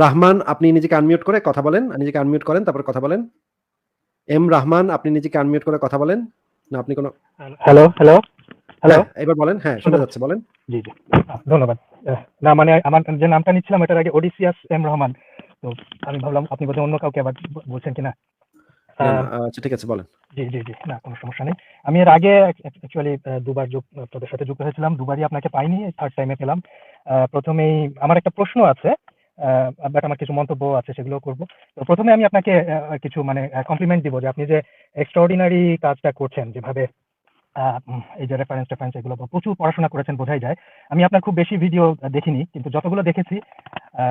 রাহমান আপনি নিজেকে আনমিউট করে কথা বলেন। নিজেকে আনমিউট করেন, তারপরে কথা বলেন। রাহমান আপনি নিজেকে আনমিউট করে কথা বলেন। না আপনি কোন হ্যালো, হ্যালো, হ্যালো। হ্যাঁ, এবার বলেন। হ্যাঁ, শুনতে শোনা যাচ্ছে পাচ্ছেন? বলেন। জি, জি। ধন্যবাদ। না মানে আমার যে নামটা নিচ্ছিলাম এটার আগে ওডিসিয়াস এম রহমান। তো আমি ভাবলাম আপনি বোধহয় অন্য কাউকে আবার বলছেন কিনা। না, আ না, আচ্ছা ঠিক আছে বলেন। জি, জি, জি। না কোনো সমস্যা নেই। আমি এর আগে অ্যাকচুয়ালি ২ বার আপনাদের সাথে যুক্ত হয়েছিলাম। ২ বারই আপনাকে পাইনি। 3rd টাইমে পেলাম। ১ম এই আমার একটা প্রশ্ন আছে। বাট আমার কিছু মন্তব্য আছে সেগুলোও করব। তো ১ম এ আমি আপনাকে কিছু মানে কমপ্লিমেন্ট দিব যে আপনি যে এক্সট্রাঅর্ডিনারি কাজটা করছেন যেভাবে এই যে রেফারেন্স এগুলো প্রচুর পড়াশোনা করেছেন বোঝাই যায়। আমি আপনার খুব বেশি ভিডিও দেখিনি। কিন্তু যতগুলো দেখেছি আ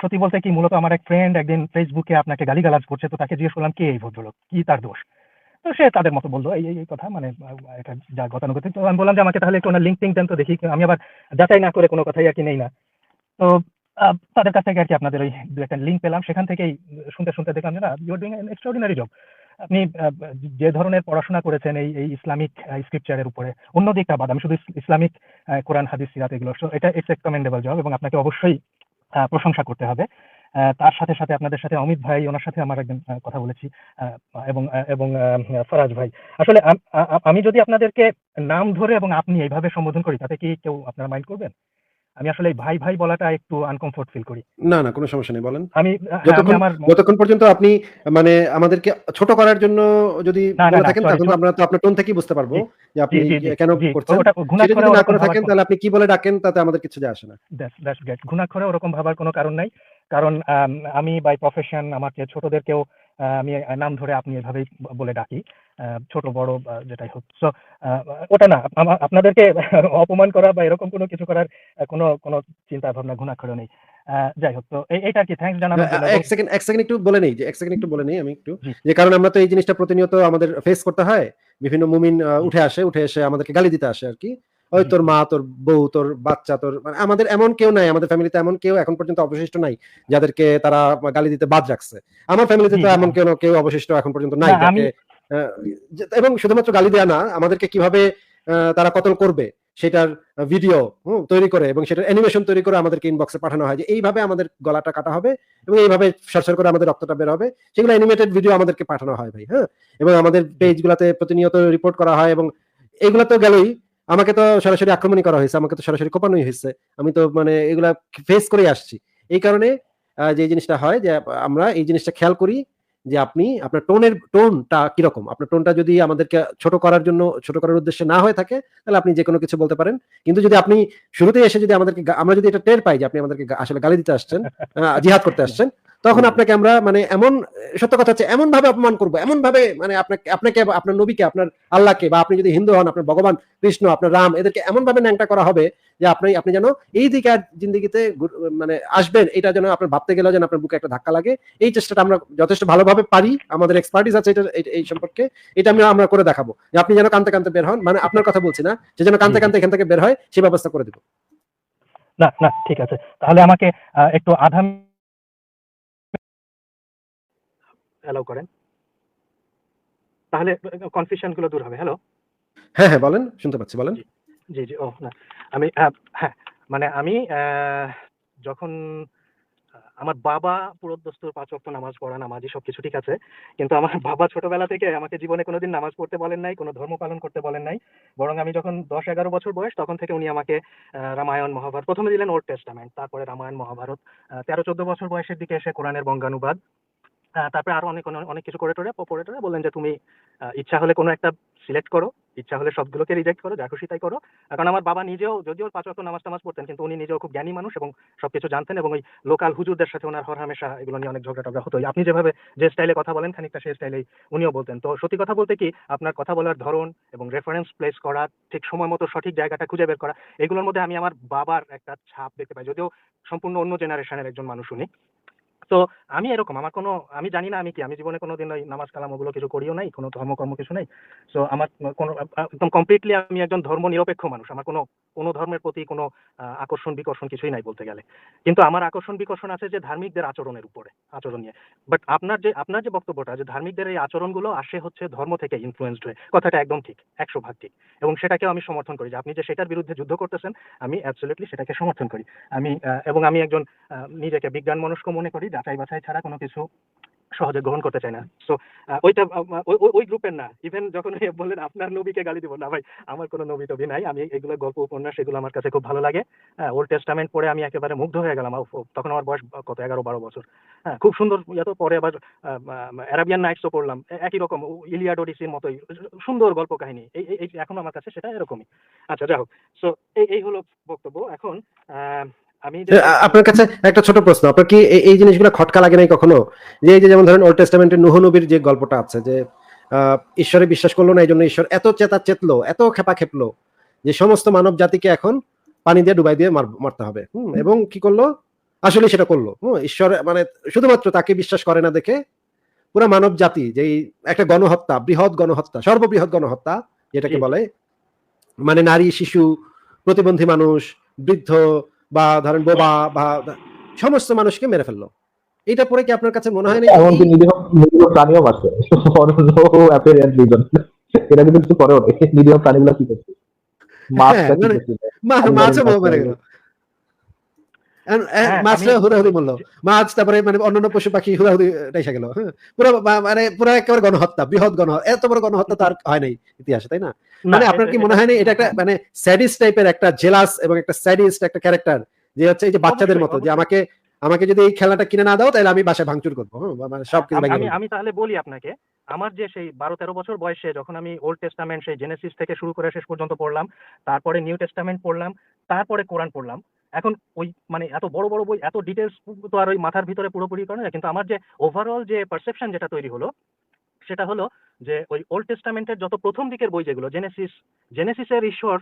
সত্যি বলতে কি মূলত আমার এক ফ্রেন্ড একদিন ফেসবুকে আপনাকে গালিগালাজ করছে। তো তাকে জিজ্ঞেস করলাম, "কে এই ভদ্রলোক? কি তার দোষ?" তো সে তাদের মতো বলল এই কথা মানে এটা যা গতানুগতিক। তো আমি বললাম যে আমাকে তাহলে একটু ওনার লিঙ্ক টিঙ্ক দেন তো দেখি। আমি আবার যাচাই না করে কোনো কথাই আরকি নেই না। তো আ তাদের কাছ থেকে আরকি আপনাদের ওই ২ একটা লিঙ্ক পেলাম। সেখান থেকেই শুনতে দেখলাম যে না you are doing an extraordinary job. আপনি যে ধরনের পড়াশোনা করেছেন এই ইসলামিক স্ক্রিপচার এর উপরে অন্য দিকটা বাদ। আমি শুধু ইসলামিক কোরআন, হাদিস, সিরাত এগুলো। সো এটা ইটস এ কমেন্ডেবল জব এবং আপনাকে অবশ্যই প্রশংসা করতে হবে। তার সাথে আপনাদের সাথে অমিত ভাই ওনার সাথে আমার একদিন কথা বলেছি। আ এবং ফরাজ ভাই। আসলে আমি যদি আপনাদেরকে নাম ধরে এবং আপনি এইভাবে সম্বোধন করি তাতে কি কেউ আপনারা মাইন্ড করবেন? আমি আসলে এই ভাই বলাটা একটু আনকমফোর্ট ফিল করি। না, না, কোনো সমস্যা নেই বলেন। আমি হ্যাঁ, আমি যতক্ষণ আমার যতক্ষণ পর্যন্ত আপনি মানে আমাদেরকে ছোট করার জন্য যদি বলে না থাকেন, সরি তখন তো আমরা তো আপনার টোন থেকেই বুঝতে পারবো জি, যে জি, আপনি জি, জি, কেন জি। করছেন। ওটা সেটা যদি ঘুণাক্ষরেও না ওরকম করে ভাবার থাকেন তাহলে আপনি কি বলে ডাকেন তাতে আমাদের কিছু যায় আসে না। That's great. ঘুণাক্ষরে ওরকম ভাবার কোনো কারণ নাই। কারণ আমি বাই প্রফেশন আমাকে ছোটদেরকেও আমি নাম ধরে আপনি এভাবেই বলে ডাকি। ছোট বড় যেটাই হোক। সো আ ওটা না। আপনাদেরকে অপমান করা বা এরকম কোনো কিছু করার কোনো চিন্তা ভাবনা ঘুণাক্ষরেও নেই। যাই হোক তো এইটা আরকি থ্যাংকস জানানোর জন্য এবং ১ সেকেন্ড একটু বলে নেই যে ১ সেকেন্ড একটু বলে নেই আমি একটু। জি, যে কারণ আমরা তো এই জিনিসটা প্রতিনিয়ত আমাদের ফেস করতে হয়। বিভিন্ন মুমিন উঠে এসে আমাদেরকে গালি দিতে আসে আরকি। ওই জি, তোর জি, মা, তোর বউ, তোর বাচ্চা, তোর মানে আমাদের এমন কেউ নাই, আমাদের ফ্যামিলিতে এমন কেউ এখন পর্যন্ত অবশিষ্ট নাই, যাদেরকে তারা গালি দিতে বাদ রাখছে। আমার ফ্যামিলিতে জি, তো জি, এমন কেউ অবশিষ্ট এখন পর্যন্ত না নাই আমি যাকে আ এবং শুধুমাত্র গালি দেয়া না, আমাদেরকে কিভাবে তারা কতল করবে সেটার ভিডিও তৈরি করে এবং সেটার অ্যানিমেশন তৈরি করে আমাদেরকে ইনবক্সে পাঠানো হয় যে এইভাবে আমাদের গলাটা কাটা হবে এবং এইভাবে সরসর করে আমাদের রক্তটা বের হবে। সেগুলো অ্যানিমেটেড ভিডিও আমাদেরকে পাঠানো হয় ভাই, হ্যাঁ? এবং আমাদের জি, পেজগুলাতে প্রতিনিয়ত রিপোর্ট করা হয় এবং এগুলা তো গেলই। আমাকে তো সরাসরি আক্রমণই করা হয়েছে। আমাকে তো সরাসরি কোপানোই হয়েছে। আমি তো মানে এগুলা ফেস করেই আসছি। এই কারণে যে জিনিসটা হয় যে আমরা এই জিনিসটা খেয়াল করি যে আপনি আপনার টোনটা কিরকম? আপনার টোনটা যদি আমাদেরকে ছোট করার উদ্দেশ্যে না হয়ে থাকে, তাহলে আপনি যেকোনো কিছু বলতে পারেন। কিন্তু যদি আপনি শুরুতেই এসে যদি আমাদেরকে আমরা যদি এটা টের পাই যে আপনি আমাদেরকে আসলে গালি দিতে আসছেন, জিহাদ করতে না, আসছেন, জি, তখন জি। আপনাকে আমরা মানে সত্য কথা হচ্ছে এমনভাবে অপমান করব, এমনভাবে মানে আপনাকে আপনার নবীকে, আপনার আল্লাহকে বা আপনি যদি হিন্দু হন, আপনার ভগবান কৃষ্ণ, আপনার রাম এদেরকে এমনভাবে ন্যাংটা করা হবে যে আপনি যেন এই দিকে আর জিন্দেগিতে মানে আসবেন এটা যেন আপনার ভাবতে গেলেও যেন আপনার বুকে একটা ধাক্কা লাগে। এই চেষ্টাটা আমরা যথেষ্ট ভালোভাবে পারি। আমাদের এক্সপার্টিস আছে এই সম্পর্কে। এটা আমরা করে দেখাবো। যে আপনি যেন কাঁদতে বের হন। মানে আপনার কথা বলছি না। সে যেন জি, জি। কাঁদতে এখান থেকে বের হয় সেই ব্যবস্থা করে দিব। না ঠিক আছে। তাহলে আমাকে একটু আধা অ্যালাউ করেন। তাহলে কনফিউশন গুলো দূর হবে। হ্যালো? হ্যাঁ, হ্যাঁ বলেন। শুনতে পাচ্ছি বলেন। জি, জি, জি। ওহ না। আমি হ্যাঁ, মানে আমি যখন আমার বাবা পুরোদস্তুর ৫ ওয়াক্ত নামাজ পড়া, নামাজি সবকিছু ঠিক আছে। কিন্তু আমার বাবা ছোটবেলা থেকে আমাকে জীবনে কোনোদিন নামাজ পড়তে বলেন নাই, কোনো ধর্ম পালন করতে বলেন নাই। বরং আমি যখন ১০-১১ বছর বয়স তখন থেকে উনি আমাকে রামায়ণ, মহাভারত ১ম এ দিলেন ওল্ড টেস্টামেন্ট, তারপরে রামায়ণ, মহাভারত, ১৩-১৪ বছর বয়সের দিকে এসে কোরআনের বঙ্গানুবাদ, তারপরে আরো অনেক কিছু পড়ে টরে বললেন যে, "তুমি ইচ্ছা হলে কোনো একটা সিলেক্ট করো, ইচ্ছা হলে সবগুলোকে রিজেক্ট করো, যা খুশি তাই করো।" কারণ আমার বাবা নিজেও যদিও ৫ ওয়াক্ত নামাজ-টামাজ পড়তেন, কিন্তু উনি নিজেও খুব জ্ঞানী মানুষ এবং সবকিছু জানতেন এবং ওই লোকাল হুজুরদের সাথে উনার হরহামেশা এগুলো নিয়ে অনেক ঝগড়া-টগড়া হতোই। আপনি যেভাবে যে স্টাইলে কথা বলেন খানিকটা সেই স্টাইলেই উনিও বলতেন। তো সত্যি কথা বলতে কি আপনার কথা বলার ধরন এবং রেফারেন্স প্লেস করা, ঠিক সময় মতো সঠিক জায়গাটা খুঁজে বের করা, এগুলোর মধ্যে আমি আমার বাবার একটা ছাপ দেখতে পাই। যদিও সম্পূর্ণ অন্য জেনারেশনের একজন মানুষ উনি। তো আমি এরকম আমার কোনো আমি জানি না আমি কি আমি জীবনে কোনোদিন ওই নামাজ কালাম ওগুলো কিছু করিও নাই, কোনো ধর্মকর্ম কিছু নাই। সো আমার কোনো একদম কমপ্লিটলি আমি একজন ধর্ম নিরপেক্ষ মানুষ। আমার কোনো ধর্মের প্রতি কোনো আকর্ষণ বিকর্ষণ কিছুই নাই বলতে গেলে। কিন্তু আমার আকর্ষণ বিকর্ষণ আছে যে ধার্মিকদের আচরণের উপরে, আচরণ নিয়ে। বাট আপনার যে বক্তব্যটা যে ধার্মিকদের এই আচরণগুলো আসে হচ্ছে ধর্ম থেকে ইনফ্লুয়েন্সড হয়ে, কথাটা একদম ঠিক, 100% ঠিক। এবং সেটাকেও আমি সমর্থন করি যে আপনি যে সেটার বিরুদ্ধে যুদ্ধ করতেছেন, আমি অ্যাবসলিউটলি সেটাকে সমর্থন করি। এবং আমি একজন নিজেকে বিজ্ঞান মনস্ক মনে করি, যাচাই বাছাই ছাড়া কোনো কিছু সহজে গ্রহণ করতে চাই না। সো ওইটা ওই গ্রুপের না। ইভেন যখন বললেন আপনার নবীকে গালি দিব না ভাই, আমার কোনো নবী টবি নাই। আমি এগুলো গল্প উপন্যাস এগুলো আমার কাছে খুব ভালো লাগে। ওল্ড টেস্টামেন্ট পড়ে আমি একেবারে মুগ্ধ হয়ে গেলাম। তখন আমার বয়স কত 11-12 বছর। হ্যাঁ, খুব সুন্দর। তো পরে আবার অ্যারাবিয়ান নাইটসও পড়লাম, একই রকম ইলিয়াড ওডিসির মতোই সুন্দর গল্প কাহিনী। এই এখন আমার কাছে সেটা এরকমই। আচ্ছা যাই হোক। সো এই হলো বক্তব্য। এখন আমি যেটা আপনার কাছে একটা ছোট প্রশ্ন, আপনার কি এই জিনিসগুলো খটকা লাগে নাই কখনো? যে এই যে যেমন ধরেন ওল্ড টেস্টামেন্টে নূহ নবীর যে গল্পটা আছে যে ঈশ্বরে বিশ্বাস করলো না, এই জন্য ঈশ্বর এত চেতলো, এত খেপা খেপলো যে সমস্ত মানব জাতিকে এখন পানি দিয়ে ডুবাই দিয়ে মারতে হবে। এবং কি করলো? আসলে সেটা করলো। ঈশ্বর মানে শুধুমাত্র তাকে বিশ্বাস করে না দেখে পুরো মানব জাতি যে একটা গণহত্যা, বৃহৎ গণহত্যা, সর্ববৃহৎ গণহত্যা যেটাকে বলে, মানে নারী, শিশু, প্রতিবন্ধী মানুষ, বৃদ্ধ বা ধরেন বোবা বা সমস্ত মানুষকে মেরে ফেললো। এটা পরে কি আপনার কাছে মনে হয় না এমনকি নিরীহ নিরীহ প্রাণীও মারছে এটা কিন্তু কিছু করেও নেই, নিরীহ প্রাণীগুলো কি করছে, হ্যাঁ, মাছটা কি মানে করছিল, মাছও মেরে গেল, হ্যাঁ মাছটা হুদাহুদি মরলো, মাছ তারপরে মানে অন্যান্য পশু পাখি হুদাহুদি এসে গেল। হ্যাঁ, পুরো মানে পুরো একেবারে গণহত্যা, বৃহৎ গণহত্যা। এত বড় গণহত্যা তো আর হয় নাই ইতিহাসে, তাই না? না মানে আপনার কি মনে হয় না এটা একটা মানে স্যাডিস্ট টাইপের একটা জেলাস এবং একটা স্যাডিস্ট একটা ক্যারেক্টার, যে হচ্ছে এই যে বাচ্চাদের মতো, যে আমাকে যদি এই খেলাটা কিনে না দাও তাহলে আমি বাসায় ভাঙচুর করবো, মানে সবকিছু ভেঙে ফেলবো। আমি তাহলে বলি আপনাকে, আমার যে সেই 12-13 বছর বয়সে যখন আমি ওল্ড টেস্টামেন্ট সেই জেনেসিস থেকে শুরু করে শেষ পর্যন্ত পড়লাম, তারপরে নিউ টেস্টামেন্ট পড়লাম, তারপরে কোরআন পড়লাম। এখন ওই মানে এত বড় বড় বই, এত ডিটেলস তো আর ওই মাথার ভিতরে পুরোপুরি করে না, কিন্তু আমার যে ওভারঅল যে পারসেপশন যেটা তৈরি হলো সেটা হলো যে ওই ওল্ড টেস্টামেন্টের যত প্রথম দিকের বই যেগুলো, জেনেসিসের ঈশ্বর,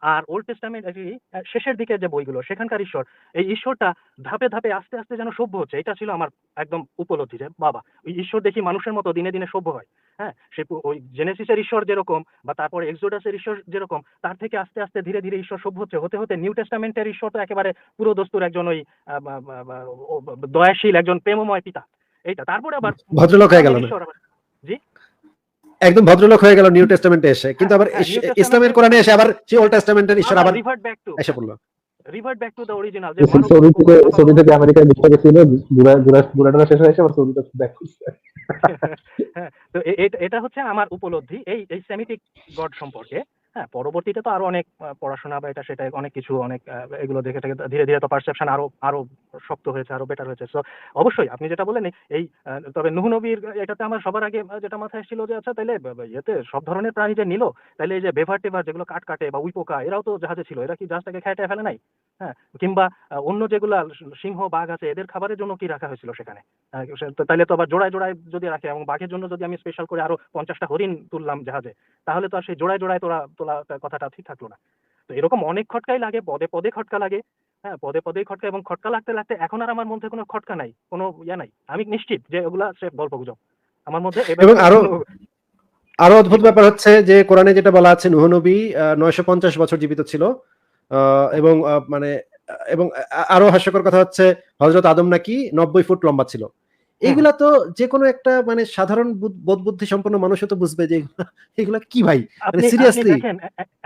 আর ওল্ড টেস্টামেন্ট শেষের দিকে যে বইগুলো সেখানকার ঈশ্বর, এই ঈশ্বরটা ধাপে ধাপে আস্তে আস্তে যেন সভ্য হচ্ছে। এটা ছিল আমার একদম উপলব্ধি যে বাবা, ওই ঈশ্বর দেখি মানুষের মতো দিনে দিনে সভ্য হয়। হ্যাঁ, সে ওই জেনেসিসের ঈশ্বর যেরকম বা তারপরে এক্সোডাসের ঈশ্বর যেরকম, তার থেকে আস্তে আস্তে ধীরে ধীরে ঈশ্বর সভ্য হচ্ছে, হতে হতে নিউ টেস্টামেন্টের ঈশ্বর তো একেবারে পুরো দস্তুর একজন ওই দয়াশীল একজন প্রেমময় পিতা। এইটা তারপরে আবার ভদ্রলোক হয়ে গেল কোরআনের না, ঈশ্বর আবার। জি, একদম ভদ্রলোক হয়ে গেল নিউ টেস্টামেন্টে এসে, কিন্তু আবার নিউ ইসলামের টেস্টামেন্টে কোরআনে এসে আবার সেই ওল্ড টেস্টামেন্টের ঈশ্বর আবার রিভার্ট ব্যাক টু এসে পড়লো। দ্য অরিজিনাল, যে মানব সৌদি থেকে আমেরিকায় মিশতে গেছিল, ঘোরাটা শেষ হয়েছে, আবার সৌদিতে ব্যাক করছে। হ্যাঁ, তো এটা হচ্ছে আমার উপলব্ধি এই সেমিটিক গড সম্পর্কে। হ্যাঁ, পরবর্তীতে তো আরো অনেক পড়াশোনা বা এটা সেটা অনেক কিছু অনেক এগুলো দেখে থেকে ধীরে ধীরে তো পারসেপশন আরো শক্ত হয়েছে, আরো বেটার হয়েছে। সো অবশ্যই আপনি যেটা বললেন এই তবে নূহ নবীর এটাতে আমার সবার আগে যেটা মাথায় এসেছিল যে আচ্ছা তাইলে ইয়েতে সব ধরনের প্রাণী যে নিল, তাইলে এই যে বেভার টেভার যেগুলো কাটে বা উইপোকা, এরাও তো জাহাজে ছিল, এরা কি জাহাজটাকে খেয়ে ফেলে নাই? হ্যাঁ, কিংবা অন্য যেগুলা সিংহ বাঘ আছে এদের খাবারের জন্য কি রাখা হয়েছিল সেখানে? তাইলে তো আবার জোড়ায় জোড়ায় যদি রাখে, এবং বাঘের জন্য যদি আমি স্পেশাল করে আরো 50টা হরিণ তুললাম জাহাজে, তাহলে তো আর সেই জোড়ায় জোড়ায় তোলা কথাটা ঠিক থাকলো না। তো এরকম অনেক খটকাই লাগে, পদে পদে খটকা লাগে। হ্যাঁ, পদে পদেই খটকা, এবং খটকা লাগতে লাগতে এখন আর আমার মধ্যে কোনো খটকা নাই, কোনো নাই। আমি নিশ্চিত যে ওগুলা সে গল্প গুজব। আমার মধ্যে এ এবং ব্যাপারে আরো কোনো। আরো জি অদ্ভুত বলেন। ব্যাপার হচ্ছে যে কোরআনে যেটা বলা আছে নূহ নবী 950 বছর জীবিত ছিল, এবং মানে এবং আরো হাস্যকর কথা হচ্ছে হযরত আদম নাকি 90 ফুট লম্বা ছিল। হুম। এগুলা তো যে কোনো একটা মানে সাধারণ বোধ বুদ্ধি সম্পন্ন মানুষও তো বুঝবে যে এগুলা কি ভাই, মানে আপনি সিরিয়াসলি। দেখেন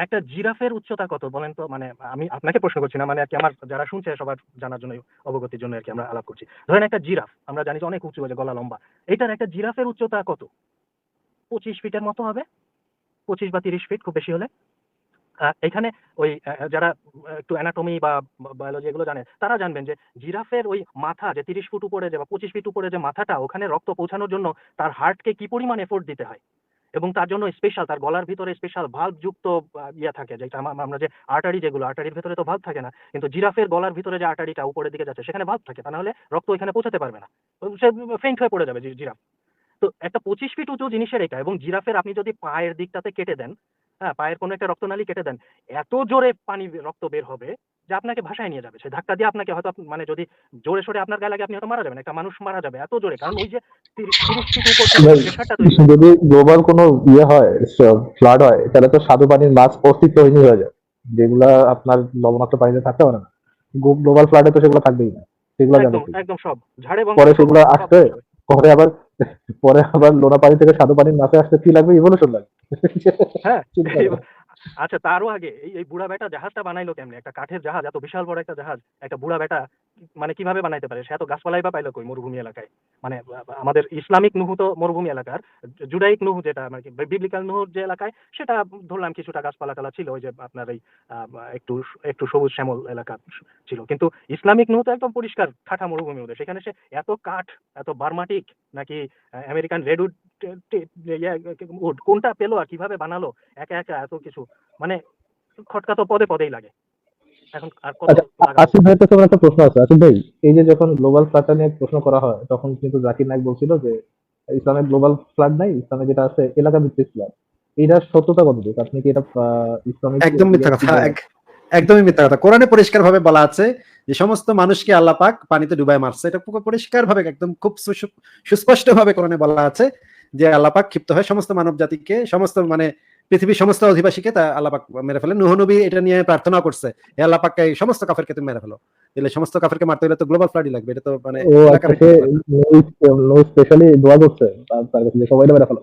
একটা জিরাফের উচ্চতা কত বলেন তো? মানে আমি আপনাকে প্রশ্ন করছি না, মানে আর কি আমার যারা শুনছে সবার জানার জন্য, অবগতির জন্য আর কি আমরা আলাপ করছি। ধরেন একটা জিরাফ, আমরা জানি যে অনেক উঁচু, যে গলা লম্বা। এইটার একটা জিরাফের উচ্চতা কত? 25 ফিটের মতো হবে, 25 বা 30 ফিট খুব বেশি হলে। এখানে ওই যারা একটু অ্যানাটমি বা বায়োলজি এগুলো জানে, তারা জানবেন যে জিরাফের ওই মাথা যে 30 ফুট উপরে যে বা 25 ফিট উপরে যে মাথাটা, ওখানে রক্ত পৌঁছানোর জন্য তার হার্টকে কি পরিমাণ এফোর্ট দিতে হয়। এবং তার জন্য স্পেশাল, তার গলার ভিতরে স্পেশাল ভাল্ব যুক্ত ইয়া থাকে, যেটা আমরা যে আর্টারি, যেগুলো আর্টারির ভিতরে তো ভাল্ব থাকে না, কিন্তু জিরাফের গলার ভিতরে যে আর্টারিটা উপরের দিকে যাচ্ছে সেখানে ভাল্ব থাকে, তা নাহলে রক্ত ওইখানে পৌঁছাতে পারবে না, সে ফেইন্ট হয়ে পড়ে যাবে জিরাফ। তো একটা 25 ফিট উঁচু জিনিসের এটা, এবং জিরাফের আপনি যদি পায়ের দিকটাতে কেটে দেন, হ্যাঁ, পায়ের কোনো একটা রক্তনালী কেটে দেন, এত জোরে রক্ত বের হবে যে আপনাকে ভাসায় নিয়ে যাবে। সে ধাক্কা দিয়ে আপনাকে হয়তো মানে যদি জোরে সোরে আপনার গায়ে লাগে আপনি হয়তো মারা যাবেন, একটা মানুষ মারা যাবে এত জোরে, কারণ ওই যে 30 ফিট উপর থেকে ভাই, যে প্রেশারটা তৈরি হয়েছে। যদি গ্লোবাল কোনো ইয়ে হয়, ফ্লাড হয়, তাহলে তো স্বাদু পানির মাছ অস্তিত্বহীন হয়ে যায়, যেগুলা আপনার লবণাক্ত পানিতে থাকতে পারে না। গ্লোবাল ফ্লাডে তো সেগুলো থাকবেই না, সেগুলো যাবে একদম কি? একদম সব ঝাড়ে পরে বংশে সব সেগুলো সব আসতে, শেষ হবে। পরে আবার পরে আবার লোনা পানি থেকে স্বাদু পানির মাছে আসতে কি লাগবে? ইভলিউশন লাগবে। হ্যাঁ। চিন্তা করো। আচ্ছা, তারও আগে এই বুড়া বেটা জাহাজটা বানাইলো কেমনে? একটা কাঠের জাহাজ, এত বিশাল বড় একটা জাহাজ একটা বুড়া বেটা মানে কিভাবে বানাইতে পারে? সে এত গাছপালাই বা পাইলো কই মরুভূমি এলাকায়? মানে আমাদের ইসলামিক নুহু তো মরুভূমি এলাকার, জুডাইক নুহু যেটা মানে বিবলিক্যাল নুহুর যে এলাকায়, সেটা ধরলাম কিছুটা গাছপালা টালা ছিল, ওই যে আপনার এই একটু একটু সবুজ শ্যামল এলাকা ছিল, কিন্তু ইসলামিক নুহু তো একদম পরিষ্কার ঠাঠা মরুভূমি ওদের। সেখানে সে এত কাঠ, এত বার্মাটিক নাকি আমেরিকান রেডউড উড কোনটা পেলো আর কিভাবে বানালো একা একা এত কিছু, মানে খটকা তো পদে পদেই লাগে। এখন আর কত আচ্ছা, লাগাবো? আসিফ ভাইয়ের কাছে আমার একটা প্রশ্ন আছে। আসিফ ভাই, এই যে যখন গ্লোবাল ফ্লাডটা নিয়ে প্রশ্ন করা হয়, তখন কিন্তু জাকির নাইক বলছিল যে ইসলামে গ্লোবাল ফ্লাড নাই, ইসলামে যেটা আছে এলাকা ভিত্তিক ফ্লাড। এটার সত্যতা কতটুকু? আপনি কি এটা ইসলামিক একদম মিথ্যা কি কথা, বলেন? একদমই মিথ্যা কথা। কোরআনে পরিষ্কারভাবে বলা আছে যে সমস্ত মানুষকে আল্লাহ পাক পানিতে ডুবায় মারছে। এটা পরিষ্কারভাবে একদম খুব সুস্পষ্টভাবে কোরআনে বলা আছে যে আল্লাহ পাক ক্ষিপ্ত হয় সমস্ত মানব জাতিকে, সমস্ত মানে পৃথিবীর সমস্ত অধিবাসীকে তা আল্লাহ পাক মেরে ফেলে। নূহ নবী এটা নিয়ে প্রার্থনা করছে, হে আল্লাহ পাক এই সমস্ত কাফেরকে তুমি মেরে ফেলো। তাহলে সমস্ত কাফেরকে মারতে হলে তো গ্লোবাল ফ্লাডই লাগবে। এটা তো মানে ও এলাকা আচ্ছা, সে ভিত্তিক ফ্লাড না। নো স্পেশালি দোয়া করছে তার কাছে যে সবাই মেরে ফেলো।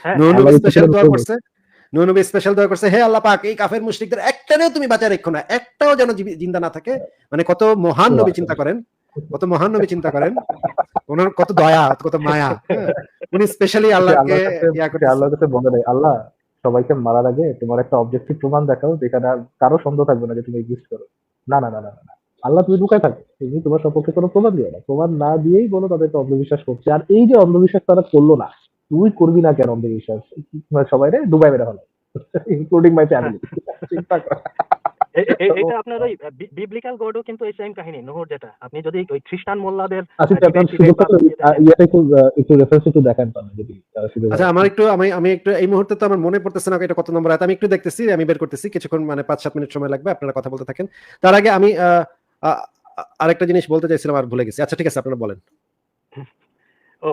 হ্যাঁ নূহ হ্যাঁ আল্লাহ নবী ইচ্ছে স্পেশাল করে দোয়া মেরে ফেলবে। করছে, নূহ নবী স্পেশাল দোয়া করছে, হে আল্লাহ পাক এই কাফের মুশরিকদের একটাও তুমি বাঁচায় রেখো না, একটাও যেন জিন্দা না থাকে। মানে কত মহান নবী চিন্তা করেন, কত মহান নবী চিন্তা করেন, ওনার কত দয়া, কত মায়া। হ্যাঁ, উনি স্পেশালি সে আল্লাহকে আল্লাহর কাছে ইয়া সে করতেছে। আল্লাহর কাছে বলে দেয়, আল্লাহ, সবাইকে মারার আগে তোমার একটা অবজেক্টিভ প্রমাণ দেখাও, যেখানে আর কারো সন্দেহ থাকবে না যে তুমি এক্সিস্ট করো। না না না না না না। আল্লাহ, তুমি লুকায় থাকো, তুমি তোমার সপক্ষে কোনো প্রমাণ দিও না, প্রমাণ না দিয়েই বলো তাদেরকে অন্ধবিশ্বাস করছে। আর এই যে অন্ধবিশ্বাস তারা করলো না, তুই করবি না কেন অন্ধবিশ্বাস? সবাই রে ডুবাই মেরে হলো, ইনক্লুডিং মাই ফ্যামিলি। চিন্তা কর। এটা আপনার ওই বিবলিক্যাল গডও কিন্তু এই সেম কাহিনী নহর, যেটা আপনি যদি ওই খ্রিস্টান মোল্লাদের আসিফ, আপনার ডিবেট টিবেট সুযোগ বা থাকলে দেখেন। ইয়েটা একটু একটু রেফারেন্স একটু দেখান পারেন যদি সুযোগ আচ্ছা, হয়। আমার একটু আমি একটু এই মুহূর্তে তো আমার মনে পড়তেছে না এটা কত নম্বর আয়াত। আমি একটু দেখতেছি, আমি বের করতেছি, কিছুক্ষণ মানে ৫-৭ মিনিট সময় লাগবে, আপনারা কথা বলতে থাকেন। তার আগে আমি আরেকটা জিনিস বলতে চাইছিলাম আর ভুলে গেছি। আচ্ছা ঠিক আছে, আপনারা বলেন। ও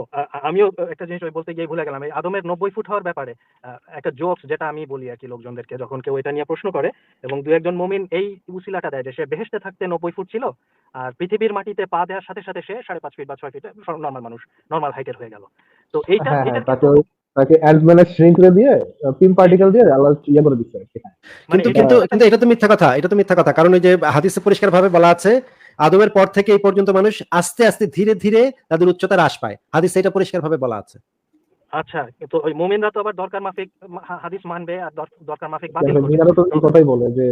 আমিও একটা জিনিস ওই বলতে গিয়ে ভুলে গেলাম, এই আদমের 90 ফুট হওয়ার ব্যাপারে একটা জোকস যেটা আমি বলি আর কি লোকজনদেরকে, যখন কেউ এটা নিয়ে প্রশ্ন করে এবং দু একজন মুমিন এই উসিলাটা দেয় যে সে বেহেশতে থাকতে 90 ফুট ছিল, আর পৃথিবীর মাটিতে পা দেওয়ার সাথে সাথে সে 5.5 ফিট বা 6 ফিট নর্মাল মানুষ, নর্মাল হাইটের হয়ে গেল। তো এইটা হ্যাঁ হ্যাঁ, এটার তাকে কিন্তু তাকে অ্যান্টম্যানের শ্রিঙ্ক করে দিয়ে পিম জি জি পার্টিকেল দিয়ে আল্লাহ ইয়ে করে দিচ্ছে আর কি। মানে কিন্তু এটার কিন্তু কিন্তু একটা কিন্তু এটা তো মিথ্যা কথা, এটা তো মিথ্যা কথা। কারণ ওই যে হাদিসে পরিষ্কারভাবে বলা আছে আদমের পর থেকে এই পর্যন্ত মানুষ আস্তে আস্তে ধীরে ধীরে তাদের উচ্চতা হ্রাস পায়। হাদিসে এটা পরিষ্কারভাবে বলা আছে। আচ্ছা, তো ওই মুমিনরা তো আবার দরকার মাফিক হাদিস মানবে আর দরকার মাফিক বাতিল করবে। মিনারও তো তো এই কথাই বলে যে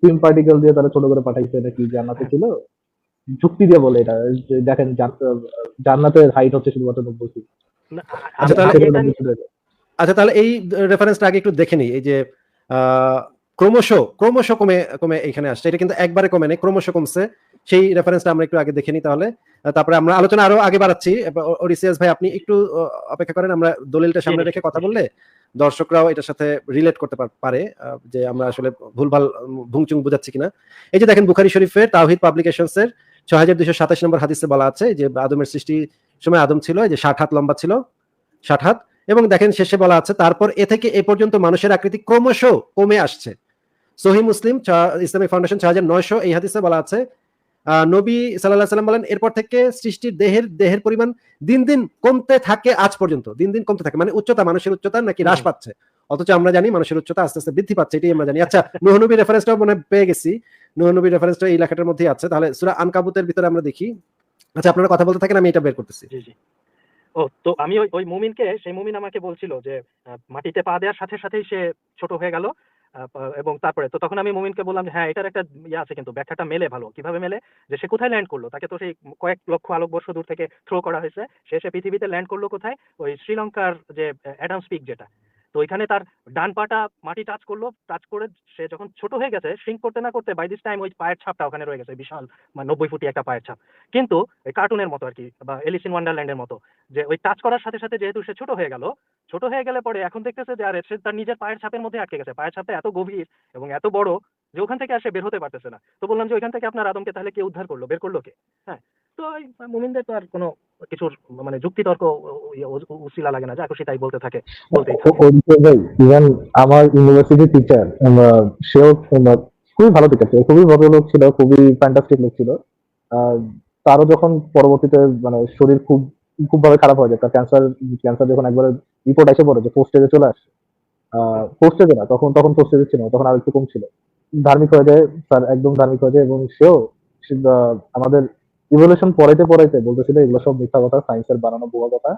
পিম পার্টিকেল দিয়ে তারা ছোট করে পাঠাইছে নাকি জান্নাতে ছিল, যুক্তি দিয়ে বলে এটা, যে দেখেন জান্নাতের হাইট হচ্ছে শুধুমাত্র 90 ফিট। আচ্ছা আমি তাহলে, হাইট হলো এটা 90 নিয়ে ফিট। আচ্ছা তাহলে এই রেফারেন্সটা আগে একটু দেখে নিই। এই যে আহ, ক্রমশ ক্রমশ কমে কমে এখানে আসছে, এটা কিন্তু একবারে কমে নেই, ক্রমশ কমছে। সেই রেফারেন্সটা আমরা একটু আগে দেখে নিই তাহলে। তারপরে আমরা আলোচনা আরো আগে বাড়াচ্ছি। ওডিসিয়াস ভাই আপনি একটু অপেক্ষা করেন, আমরা দলিলটা সামনে রেখে কথা বললে দর্শকরাও এটার সাথে রিলেট করতে পারে যে আমরা আসলে ভুলভাল ভুংচুং বুঝাচ্ছি কিনা। এই যে দেখেন বুখারী শরীফের তাওহীদ পাবলিকেশনস এর ৬২২৭ নম্বর হাদিসে বলা আছে যে আদমের সৃষ্টি সময় আদম ছিল এই যে ৬০ হাত লম্বা ছিল, ৬০ হাত। এবং দেখেন শেষে বলা আছে তারপর এ থেকে এ পর্যন্ত মানুষের আকৃতি ক্রমশ কমে আসছে। সহি মুসলিম ইসলামিক ফাউন্ডেশন ৬৯০০ এই হাদিসে বলা আছে নবী সাল্লাল্লাহু আলাইহি সাল্লাম বলেন এরপর থেকে সৃষ্টির দেহের পরিমাণ দিন দিন কমতে থাকে আজ পর্যন্ত। দিন দিন কমতে থাকে মানে উচ্চতা, মানুষের উচ্চতা নাকি হ্রাস পাচ্ছে, অথচ আমরা জানি মানুষের উচ্চতা আস্তে আস্তে বৃদ্ধি পাচ্ছে, এটাই আমরা জানি। আচ্ছা, নূহ নবীর রেফারেন্সটাও মনে পেয়ে গেছি। নূহ নবীর রেফারেন্সটা এই লেখাটার মধ্যেই আছে। তাহলে সূরা আনকাবুতের ভিতরে আমরা দেখি। আচ্ছা আপনারা কথা বলতে থাকেন, আমি এটা বের করতেছি। জি জি। ও তো আমি ওই ওই মুমিনকে, সেই মুমিন আমাকে বলছিল যে মাটিতে পা দেওয়ার সাথে সাথেই সে ছোট হয়ে গেল। এবং তারপরে তো তখন আমি মুমিনকে বললাম যে হ্যাঁ এটার একটা ইয়ে আছে, কিন্তু ব্যাখ্যাটা মেলে ভালো। কিভাবে মেলে? যে সে কোথায় ল্যান্ড করলো, তাকে তো সেই কয়েক লক্ষ আলোকবর্ষ দূর থেকে থ্রো করা হয়েছে, সে পৃথিবীতে ল্যান্ড করলো কোথায়? ওই শ্রীলঙ্কার যে অ্যাডামস পিক যেটা, তো ওইখানে তার ডান পাটা মাটি টাচ করলো, টাচ করে সে যখন ছোট হয়ে গেছে, শ্রিঙ্ক করতে না করতে বাই দিস টাইম ওই পায়ের ছাপটা ওখানে রয়ে গেছে, বিশাল মানে 90 ফুটি একটা পায়ের ছাপ। কিন্তু ওই কার্টুনের মতো আর কি, বা এলিস ইন ওয়ান্ডারল্যান্ডের মতো, যে ওই টাচ করার সাথে সাথে যেহেতু সে ছোট হয়ে গেল, ছোট হয়ে গেলে পরে এখন দেখতেছে যে আরে সে তার নিজের পায়ের ছাপের মধ্যে আটকে গেছে, পায়ের ছাপটা এত গভীর এবং এত বড় যে ওখান থেকে আসে বের হতে পারতেছে না। তো বললাম যে ওইখান থেকে আপনার আদমকে তাহলে কে উদ্ধার করলো, বের করলো কে? হ্যাঁ, তো এই মুমিনদের তো আর কোনো কিছুর মানে যুক্তিতর্ক উসিলা লাগে না, যা খুশি তাই বলতে থাকে, বলতেই থাকে। ওদিকে ভাই ইভেন আমার ইউনিভার্সিটি টিচার সেও খুবই ভালো টিচার ছিল, খুবই ভদ্রলোক ছিল, খুবই ফ্যান্টাস্টিক লোক ছিল। আহ, তারও যখন পরবর্তীতে মানে শরীর খুব খুব ভাবে খারাপ হয়ে যায়, তার ক্যান্সার ক্যান্সার যখন একবার রিপোর্ট এসে পড়ে যে পোস্ট স্টেজে চলে আসে, পোস্ট স্টেজে না, তখন তখন পোস্ট স্টেজে ছিল না, তখন আর একটু কম ছিল, ধার্মিক হয়ে যায় স্যার, একদম ধার্মিক হয়ে যায়। এবং সেও আমাদের ইভলিউশন পড়াইতে পড়াইতে বলতেছিল এগুলো সব মিথ্যা কথা, সায়েন্সের বানানো ভুয়া কথা।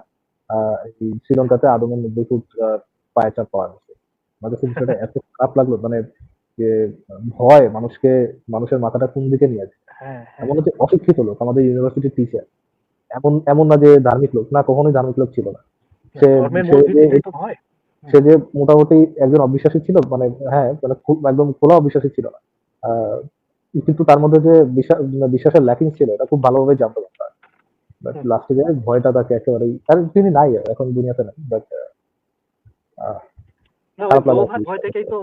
এই শ্রীলঙ্কাতে আদমের 90 ফুট পায়ে চাপ পাওয়া গেছে। আমার কাছে বিষয়টা এত খারাপ লাগলো, মানে যে ভয় মানুষকে, মানুষের মাথাটা কোন দিকে নিয়ে যায়। হ্যাঁ, হ্যাঁ, এমন হচ্ছে অশিক্ষিত লোক আমাদের ইউনিভার্সিটির টিচার, এমন এমন না যে ধার্মিক লোক, না কখনোই ধার্মিক লোক ছিল না। সে ধর্মের সে মূল যে ভিত্তিটাই তো ভয়। সে যে মোটামুটি একজন অবিশ্বাসী ছিল, মানে হ্যাঁ, মানে খুব একদম খোলা অবিশ্বাসী ছিল না। আহ, কিন্তু তার মধ্যে যে বিশ্বাসের ল্যাকিং ছিল এটা খুব ভালোভাবে জানতে পারতাম। বাট হুম। লাস্টে যায় ভয়টা তাকে একেবারেই, আর তিনি নাই এখন দুনিয়াতে নাই, বাট না, ওই খারাপ লাগে লোভ আর আর কি ভয় বিষয়টা। থেকেই তো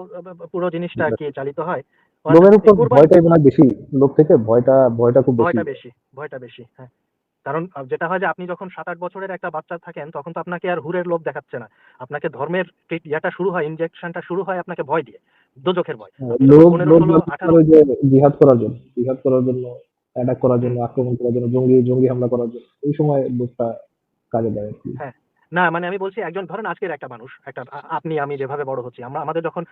পুরো জিনিসটা কি চালিত হয়। লোভের উপর কোরবানি ভয়টাই মনে হয় বেশি, লোভ থেকে ভয়টা ভয়টা খুব বেশি। ভয়টা বেশি, হ্যাঁ। কারণ যেটা হয় যে আপনি যখন 7-8 বছরের একটা বাচ্চা থাকেন তখন তো আপনাকে আর হুরের লোভ দেখাচ্ছে না, আপনাকে ধর্মের ইয়াটা শুরু হয়, ইনজেকশনটা শুরু হয় আপনাকে ভয় দিয়ে, দোজখের ভয়। আপনি যখন লোভ 15, লোভ 16, মানে 18। ওই যে জিহাদ করার জন্য, জিহাদ করার জন্য, অ্যাটাক করার জন্য, আক্রমণ করার জন্য, জঙ্গি জঙ্গি হামলা করার জন্য এই সময় লোভটা কাজে দেয় আর কি। হ্যাঁ, না মানে আমি বলছি একজন ধরেন আজকের একটা মানুষ, একটা আপনি আমি যেভাবে বড় হচ্ছি, আমাদের যখন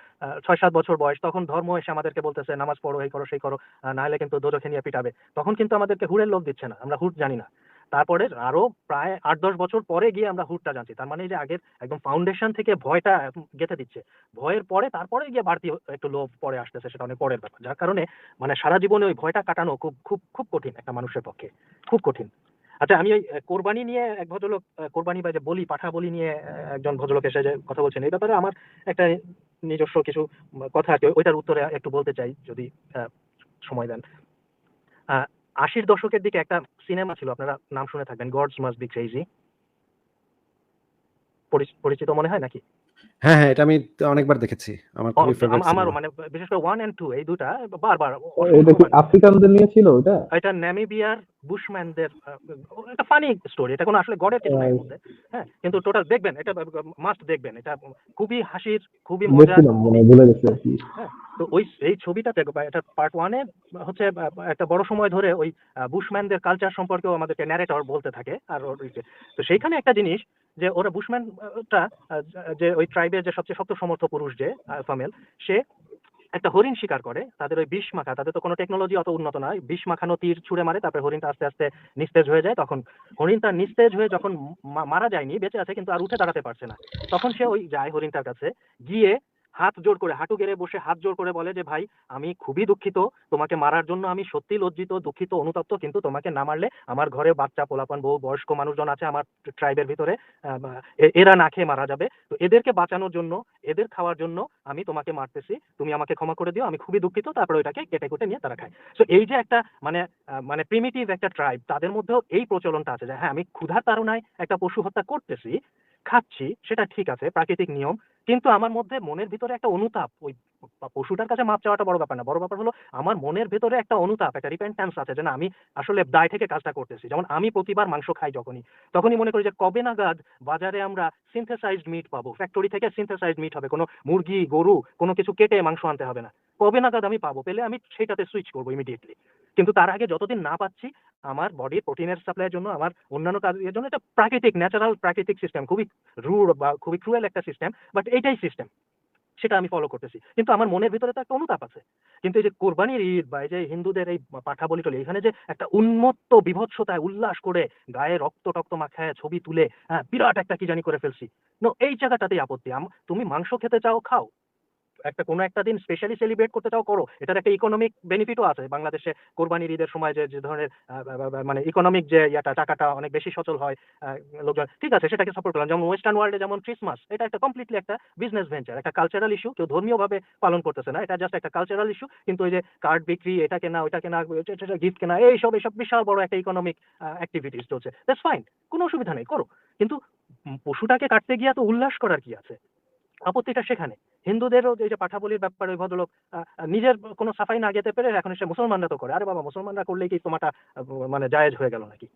6-7 বছর বয়স, তখন ধর্ম এসে আমাদেরকে বলতেছে নামাজ পড়ো, এই করো সেই করো, না হলে কিন্তু দোজখে নিয়ে পিটাবে। তখন কিন্তু আমাদেরকে হুরের লোভ দিচ্ছে না, আমরা হুর জানি না। তারপরে আরো প্রায় 8-10 বছর পরে গিয়ে আমরা হুরটা জানছি। তার মানে এই যে আগের একদম ফাউন্ডেশন থেকে ভয়টা গেঁথে দিচ্ছে, ভয়ের পরে তারপরে গিয়ে বাড়তি একটু লোভ পরে আসতেছে, সেটা অনেক পরের ব্যাপার। যার কারণে মানে সারা জীবনে ওই ভয়টা কাটানো খুব খুব খুব কঠিন একটা মানুষের পক্ষে, খুব কঠিন। আচ্ছা, আমি ওই কোরবানি নিয়ে এক ভদ্রলোক, কোরবানি বা যে বলি, পাঠা বলি নিয়ে একজন ভদ্রলোক এসে যে কথা বলছেন, এই ব্যাপারে আমার একটা নিজস্ব কিছু কথা আর কি, ওইটার উত্তরে একটু বলতে চাই যদি আহ, সময় দেন। 80-র দশকের দিকে একটা সিনেমা ছিল, আপনারা নাম শুনে থাকবেন, গডস মাস্ট বি ক্রেজি। পরিচিত মনে হয় নাকি? হ্যাঁ, হ্যাঁ, এটা আমি অনেকবার দেখেছি। আমার খুবই ফেভারিট আমারও সিনেমা। মানে বিশেষ করে 1 and 2 এই দুটা বারবার এটা কি অসংখ্যবার দেখছি। আফ্রিকানদের নিয়ে ছিল ওটা? এটা নামিবিয়ার বুশম্যানদের একটা ফানি স্টোরি, এটা কোনো আসলে গডের কিছু নাই এর মধ্যে। হ্যাঁ, কিন্তু টোটাল দেখবেন, এটা মাস্ট দেখবেন, এটা খুবই হাসির, খুবই মজার, দেখছিলাম, মানে খুবই। ভুলে গেছি আর কি। হ্যাঁ, তো ওই এই ছবিটাতে এটা পার্ট ওয়ানে হচ্ছে একটা বড় সময় ধরে ওই বুশম্যানদের কালচার সম্পর্কেও আমাদেরকে ন্যারেটর বলতে থাকে। আর তো সেইখানে একটা জিনিস, যে ওরা বুশম্যানটা যে ওই ট্রাইবের যে সবচেয়ে শক্ত সমর্থ পুরুষ যে ফামেল, সে একটা হরিণ শিকার করে, তাদের ওই বিষ মাখা, তাদের তো কোনো টেকনোলজি অত উন্নত নয়, বিষ মাখানো তীর ছুঁড়ে মারে, তারপরে হরিণটা আস্তে আস্তে নিস্তেজ হয়ে যায়। তখন হরিণটা নিস্তেজ হয়ে যখন মারা যায়নি, বেঁচে আছে কিন্তু আর উঠে দাঁড়াতে পারছে না, তখন সে ওই যায় হরিণটার কাছে, গিয়ে হাত জোড় করে, হাঁটু গেড়ে বসে হাত জোড় করে বলে যে ভাই, আমি খুবই দুঃখিত, তোমাকে মারার জন্য আমি সত্যি লজ্জিত, দুঃখিত, অনুতপ্ত, কিন্তু তোমাকে না মারলে আমার ঘরে বাচ্চা পোলাপান বউ বয়স্ক মানুষজন আছে আমার ট্রাইবের ভিতরে, এরা না খেয়ে মারা যাবে, তো এদেরকে বাঁচানোর জন্য, এদের খাওয়ার জন্য আমি তোমাকে মারতেছি, তুমি আমাকে ক্ষমা করে দিও, আমি খুবই দুঃখিত। তারপরে ওইটাকে কেটে কুটে নিয়ে তারা খায়। তো এই যে একটা মানে মানে প্রিমিটিভ একটা ট্রাইব, তাদের মধ্যেও এই প্রচলনটা আছে যে হ্যাঁ, আমি ক্ষুধার তাড়নায় একটা পশু হত্যা করতেছি, খাচ্ছি, সেটা ঠিক আছে, প্রাকৃতিক নিয়ম, কিন্তু আমার মধ্যে মনের ভিতরে একটা অনুতাপ, ওই পশুটার কাছে মাপ চাওয়াটা বড় ব্যাপার না, বড় ব্যাপার হলো আমার মনের ভেতরে একটা অনুতাপ, একটা রিপেন্টেন্স আছে যে না, আমি আসলে দায় থেকে কাজটা করতেছি। যেমন আমি প্রতিবার মাংস খাই তখনই মনে করি যে কবে নাগাদ বাজারে আমরা সিনথেসাইজড মিট পাবো, ফ্যাক্টরি থেকে সিনথেসাইজড মিট হবে, কোনো মুরগি গরু কোনো কিছু কেটে মাংস আনতে হবে না, কবে নাগাদ আমি পাবো, পেলে আমি সেটাতে সুইচ করবো ইমিডিয়েটলি। কিন্তু তার আগে যতদিন না পাচ্ছি, আমার বডির প্রোটিনের সাপ্লাইয়ের জন্য, আমার অন্যান্য কাজের জন্য, এটা প্রাকৃতিক, ন্যাচারাল প্রাকৃতিক সিস্টেম, খুবই রুড বা খুবই ক্রুয়েল একটা সিস্টেম, বাট এটাই সিস্টেম, সেটা আমি ফলো করতেছি। কিন্তু আমার মনের ভিতরে তো একটা অনুতাপ আছে। কিন্তু এই যে কোরবানির ঈদ বা এই যে হিন্দুদের এই পাঠা বলি টলি, এখানে যে একটা উন্মত্ত বিভৎসতায় উল্লাস করে গায়ে রক্ত টক্ত মাখায় ছবি তুলে বিরাট একটা কি জানি করে ফেলছি, এই জায়গাটাতেই আপত্তি। তুমি মাংস খেতে চাও, খাও, একটা কোনো একটা দিন স্পেশালি সেলিব্রেট করতে চাও, করো, এটার একটা ইকোনমিক বেনিফিটও আছে। বাংলাদেশে কোরবানির ঈদের সময় যে ধরনের মানে ইকোনমিক যে ইয়াটা, টাকাটা অনেক বেশি সচল হয়, লোকজন, ঠিক আছে, সেটাকে সাপোর্ট করলাম। যেমন ওয়েস্টার্ন ওয়ার্ল্ডে যেমন ক্রিসমাস, এটা একটা কমপ্লিটলি একটা বিজনেস ভেঞ্চার, একটা কালচারাল ইস্যু, কেউ ধর্মীয় ভাবে পালন করতেছে না, এটা জাস্ট একটা কালচারাল ইস্যু। কিন্তু ওই যে কার্ড বিক্রি, এটা কেনা, ওইটা কেনা, গিফট কেনা, এইসব বিশাল বড় একটা ইকোনমিক অ্যাক্টিভিটিস চলছে, দ্যাটস ফাইন, কোনো অসুবিধা নেই, করো। কিন্তু পশুটাকে কাটতে গিয়ে তো উল্লাস করার কি আছে? আপত্তিটা সেখানে। হিন্দুদেরও যে পাঠাবলির ব্যাপারে ওই ভদ্রলোক নিজের কোনো সাফাই না গেতে পেরে এখন সে মুসলমানরা তো করে। আরে বাবা, মুসলমানরা করলেই কি তোমারটা মানে জায়েজ হয়ে গেল নাকি?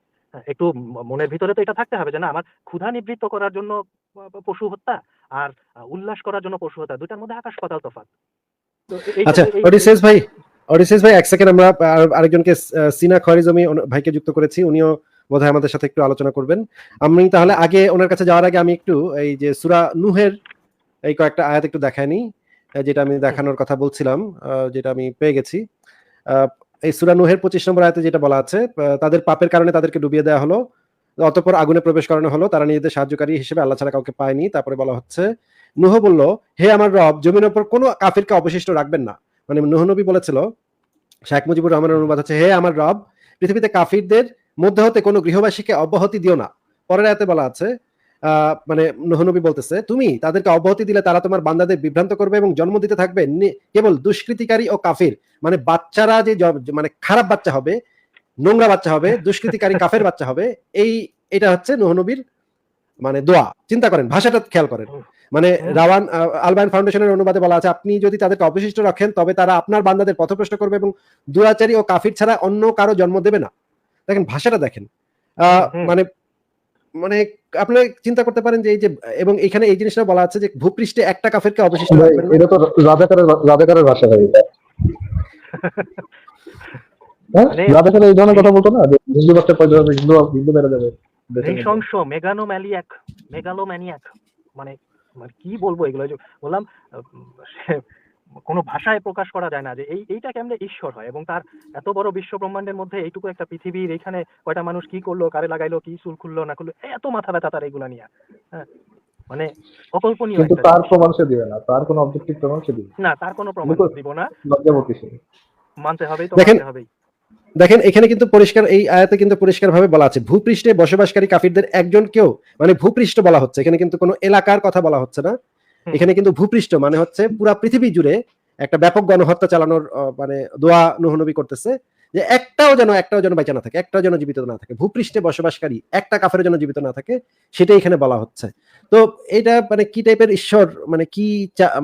একটু মনের ভিতরে তো এটা থাকতে হবে যে না, আমার ক্ষুধা নিবৃত্ত করার জন্য পশু হত্যা আর উল্লাস করার জন্য পশু হত্যা, দুটার মধ্যে আকাশ পাতাল তফাৎ। তো আচ্ছা অডিসেস ভাই এক সেকেন্ড, আমরা আরেকজনকে সিনা খয়রিজমি ভাইকে যুক্ত করেছি, উনিও বোধহয় আমাদের সাথে একটু আলোচনা করবেন। আমি তাহলে আগে ওনার কাছে যাওয়ার আগে আমি একটু এই যে সূরা নূহের এই কয়েকটা আয়াত একটু দেখায় নিই, যেটা আমি দেখানোর কথা বলছিলাম, যেটা আমি পেয়ে গেছি। এই সূরা নূহের 25 নম্বর আয়াতে যেটা বলা আছে, তাদের পাপের কারণে তাদেরকে ডুবিয়ে দেওয়া হলো, অতঃপর আগুনে প্রবেশ করানো হলো, তারা নিজেদের সাহায্যকারী হিসেবে আল্লাহ ছাড়া কাউকে পায়নি। তারপরে বলা হচ্ছে নূহ বলল, হে আমার রব, জমির উপর কোনো কাফিরকে অবশিষ্ট রাখবেন না। মানে নূহ নবী বলেছিল, শেখ মুজিবুর রহমানের অনুবাদ হচ্ছে, হে আমার রব, পৃথিবীতে কাফিরদের মধ্যে হতে কোনো গৃহবাসীকে অব্যাহতি দিও না। পরের আয়াতে বলা আছে, মানে নূহ নবী বলতেছে, তুমি তাদেরকে অব্যাহতি দিলে তারা তোমার বান্দাদের বিভ্রান্ত করবে এবং জন্ম দিতে থাকবে কেবল দুষ্কৃতিকারী ও কাফির। মানে বাচ্চারা যে মানে খারাপ বাচ্চা হবে, নোংরা বাচ্চা হবে, দুষ্কৃতিকারী কাফের বাচ্চা হবে। এটা হচ্ছে নূহ নবীর মানে দোয়া। চিন্তা করেন, ভাষাটা খেয়াল করেন। মানে রাওয়ান আলবায়ন ফাউন্ডেশনের অনুবাদে বলা আছে, আপনি যদি তাদেরকে অবশিষ্ট রাখেন তবে তারা আপনার বান্দাদের পথভ্রষ্ট করবে এবং দুরাচারী ও কাফির ছাড়া অন্য কারো জন্ম দেবে না। দেখেন ভাষাটা দেখেন, মানে মানে আপনি চিন্তা করতে পারেন যে এই যে, এবং এখানে এই জিনিসটা বলা আছে যে ভূপৃষ্ঠে একটা কাফেরকে অবশিষ্ট রাখবেন না। এটা তো রাজাকারের ভাষা ভাই, এটা রাজাকার এই ধরনের কথা বলতো না যে হিন্দু বাচ্চা পয়দা হবে, হিন্দু বেড়ে যাবে। নৃশংস মেগালোম্যানিয়াক, মানে কি বলবো এগুলো, বললাম কোনো ভাষায় প্রকাশ করা যায় না যে এইটা কেমনে ঈশ্বর হয়, এবং তার এত বড় বিশ্ব ব্রহ্মাণ্ডের মধ্যে এইটুকু একটা পৃথিবীর এইখানে কয়টা মানুষ কি করলো, কারে লাগাইলো, কি চুল খুললো না খুললো, এত মাথা ব্যথা তার এইগুলা নিয়ে। হ্যাঁ, মানে অকল্পনীয়। কিন্তু তার প্রমাণ সে দিবে না, তার কোনো অবজেক্টিভ প্রমাণ সে দিবে না, তার কোনো প্রমাণ দিব না, লজ্জাবতী সে মানতে হবেই তো মানতে হবেই। দেখেন এখানে কিন্তু পরিষ্কার, এই আয়াতে কিন্তু পরিষ্কার ভাবে বলা আছে ভূপৃষ্ঠে বসবাসকারী কাফিরদের একজনকেও, মানে ভূপৃষ্ঠ বলা হচ্ছে এখানে, কিন্তু কোনো এলাকার কথা বলা হচ্ছে না এখানে, কিন্তু ভূপৃষ্ঠ মানে হচ্ছে পুরা পৃথিবী জুড়ে একটা ব্যাপক গণহত্যা চালানোর মানে দোয়া নূহ নবী করতেছে, যে একটাও যেন বেঁচে না থাকে, একটাও যেন জীবিত না থাকে, ভূপৃষ্ঠে বসবাসকারী একটা কাফের যেন জীবিত না থাকে, সেটাই এখানে বলা হচ্ছে। তো এটা মানে কি টাইপের ঈশ্বর, মানে কি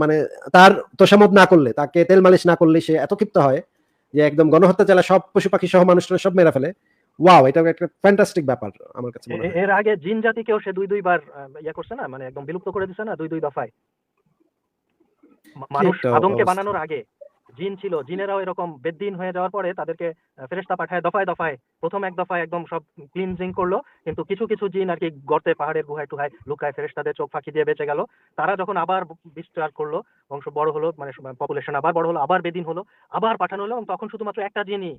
মানে তার তোষামত না করলে, তাকে তেল মালিশ না করলে সে এত ক্ষিপ্ত হয় যে একদম গণহত্যা চালা, সব পশু পাখি সহ মানুষরা সব মেরে ফেলে। ওয়াও, এটা একটা ফ্যান্টাস্টিক ব্যাপার আমার কাছে মনে হয়। এর আগে জিন জাতিকেও সে দুইবার ইয়া করছে না, মানে একদম বিলুপ্ত করে দিছে না, দুই দফায়। মানুষ আদমকে বানানোর আগে জিন ছিল, জিনেরাও এরকম বেদ্দিন হয়ে যাওয়ার পরে তাদেরকে ফেরেশতা পাঠায় দফায় দফায়। প্রথম এক দফায় একদম সব ক্লিনজিং করলো, কিন্তু কিছু কিছু জিন আর কি গর্তে পাহাড়ের গুহায় টুহায় লুকায় ফেরেশতাদের চোখ ফাঁকি দিয়ে বেঁচে গেল। তারা যখন আবার বিস্তার করলো, বংশ বড় হলো, মানে পপুলেশন আবার বড় হলো, আবার বেদিন হলো, আবার পাঠানো হলো, এবং তখন শুধুমাত্র একটা জিনই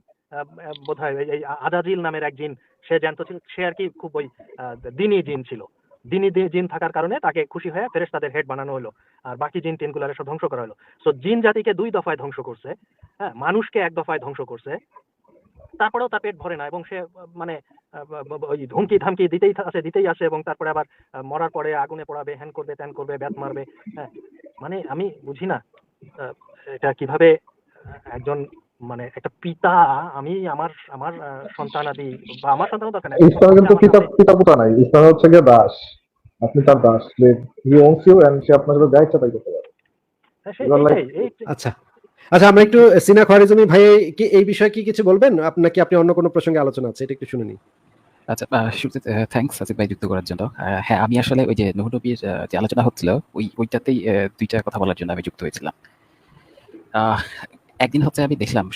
বোধহয় এই আদাজিল নামের এক জিন, সে জ্যান্ত ছিল, সে আর কি খুব ওই দিনী জিন ছিল। দিনী জিন থাকার কারণে তাকে খুশি হয়ে ফেরেশতাদের হেড বানানো হলো, আর বাকি জিন টিনগুলারে সব ধ্বংস করা হলো। সো জিন জাতিকে দুই দফায় ধ্বংস করছে, হ্যাঁ, মানুষকে এক দফায় ধ্বংস করছে, তারপরেও তার পেট ভরে না, এবং সে মানে ওই ধমকি ধামকি দিতেই আসে, এবং তারপরে আবার মরার পরে আগুনে পড়াবে, হ্যান করবে, ত্যান করবে, ব্যাত মারবে। হ্যাঁ, মানে আমি বুঝি না এটা কিভাবে একজন, মানে একটা পিতা, আমি আমার সন্তানাদি বা আমার সন্তানও দরকার নাই, ঈশ্বর কিন্তু পিতা পুতা নাই, ঈশ্বর হচ্ছে গিয়ে দাস, আপনি তার দাস, হি ওনস ইউ এন্ড সে আপনার সাথে যা ইচ্ছা তাই করতে পারে। আচ্ছা আচ্ছা, আমরা একটু সিনা খয়রিজমি ভাই কি এই বিষয়ে কি কিছু বলবেন, আপনাকে আপনি অন্য কোনো প্রসঙ্গে আলোচনা আছে, এটা একটু শুনে নিই। আচ্ছা, শুরুতে থ্যাঙ্কস আসিফ ভাই যুক্ত করার জন্য। হ্যাঁ, আমি আসলে ওই যে নূহ নবীর যে আলোচনা হচ্ছিল ওইটাতেই দুইটা কথা বলার জন্য আমি যুক্ত হয়েছিলাম। একদিন হচ্ছে আমি দেখলাম,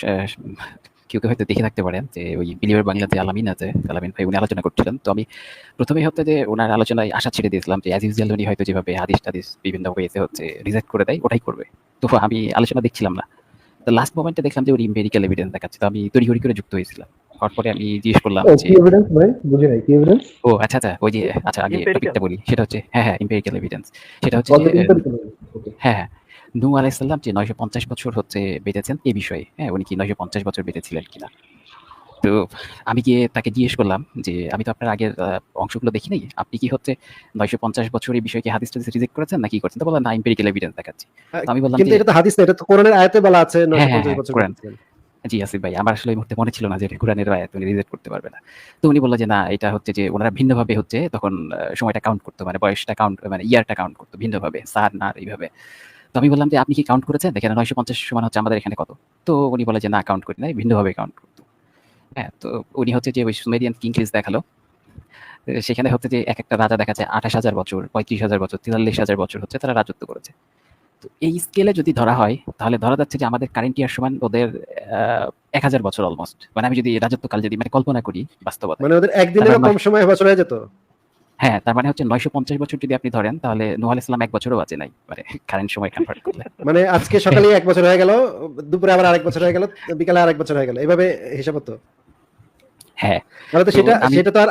কেউ হয়তো দেখে থাকতে পারেন, যে ওই বিলিভার বাংলাতে আলামিন আছে, আলামিন ভাই উনি আলোচনা করছিলেন। তো আমি প্রথমেই হচ্ছে যে ওনার আলোচনায় আশা ছেড়ে দিয়েছিলাম যে অ্যাজ ইউজুয়াল উনি হয়তো যেভাবে হাদিস টাদিস বিভিন্ন ওয়েতে হচ্ছে রিজেক্ট করে দেয় ওটাই করবে। তো আমি আলোচনা দেখছিলাম না, তো লাস্ট মোমেন্টে দেখলাম যে ওর এম্পিরিক্যাল এভিডেন্স দেখাচ্ছে। তো আমি তড়িঘড়ি করে যুক্ত হয়েছিলাম। তারপরে আমি জিজ্ঞেস করলাম যে কি এভিডেন্স ভাই, বুঝি নাই কি এভিডেন্স। ও আচ্ছা আচ্ছা, ওই যে আচ্ছা আগে টপিকটা বলি, সেটা হচ্ছে হ্যাঁ এম্পিরিক্যাল এভিডেন্স। সেটা হচ্ছে যে হ্যাঁ, নূহ আলাইহিস সালাম যে 950 বছর হচ্ছে বেঁচেছেন এই বিষয়ে, হ্যাঁ উনি কি 950 বছর বেঁচেছিলেন কিনা। তো আমি গিয়ে তাকে জিজ্ঞেস করলাম যে আমি তো আপনার আগের অংশগুলো দেখি নাই, আপনি কি হচ্ছে 950 বছর এই বিষয়ে কি হাদিস টাদিস রিজেক্ট করেছেন নাকি করছেন? তো বললেন না, এম্পিরিক্যাল এভিডেন্স দেখাচ্ছি। তো আমি বললাম কিন্তু এটা তো হাদিস না, এটা তো কোরআনের আয়াতে বলা আছে 950 বছর। জি, আসিফ ভাই। আমার আসলে এই মুহূর্তে মনে ছিল না যে এটা কুরআনের আয়াত উনি রিজেক্ট করতে পারবে না। তো উনি বলল যে, "না, এটা হচ্ছে যে উনারা ভিন্নভাবে হচ্ছে তখন সময়টা কাউন্ট করত। মানে বয়সটা কাউন্ট মানে ইয়ারটা কাউন্ট করত ভিন্নভাবে। সার, নার এইভাবে।" তো আমি বললাম যে, "আপনি কি কাউন্ট করেছেন? দেখেন ৯৫০ সমান হচ্ছে আমাদের এখানে কত?" তো উনি বলে যে, "না, কাউন্ট করি নাই। ভিন্নভাবে কাউন্ট করত।" হ্যাঁ? তো উনি হচ্ছে যে ওই সুমেরিয়ান কিং লিস্ট দেখালো। সেখানে হচ্ছে যে একেকটা রাজা দেখা যায় ২৮,০০০ বছর, ৩৫,০০০ বছর, ৪৩,০০০ বছর হচ্ছে তারা রাজত্ব করেছে। তো এই স্কেলে যদি ধরা হয়, তাহলে ধরা যাচ্ছে যে আমাদের কারেন্ট ইয়ার সমান ওদের ১,০০০ বছর অলমোস্ট। মানে আমি যদি রাজত্বকাল যদি মানে কল্পনা করি বাস্তবতায়। মানে ওদের তার একদিনেরও মানে কম সময়ে বছর হয়ে যেত। হ্যাঁ, তার মানে হচ্ছে ৯৫০ বছর যদি আপনি ধরেন, তাহলে নূহ আলাইহিস সালাম ১ বছরও বাঁচে নাই। মানে কারেন্ট সময় কনভার্ট করলে। মানে আজকে সকালেই ১ বছর হয়ে গেল, দুপুরে আবার আরেক বছর হয়ে গেল, বিকালে আরেক বছর হয়ে গেল। এভাবে হিসাব হতো। হ্যাঁ, তাহলে তো তো সেটা আমি সেটা তো আর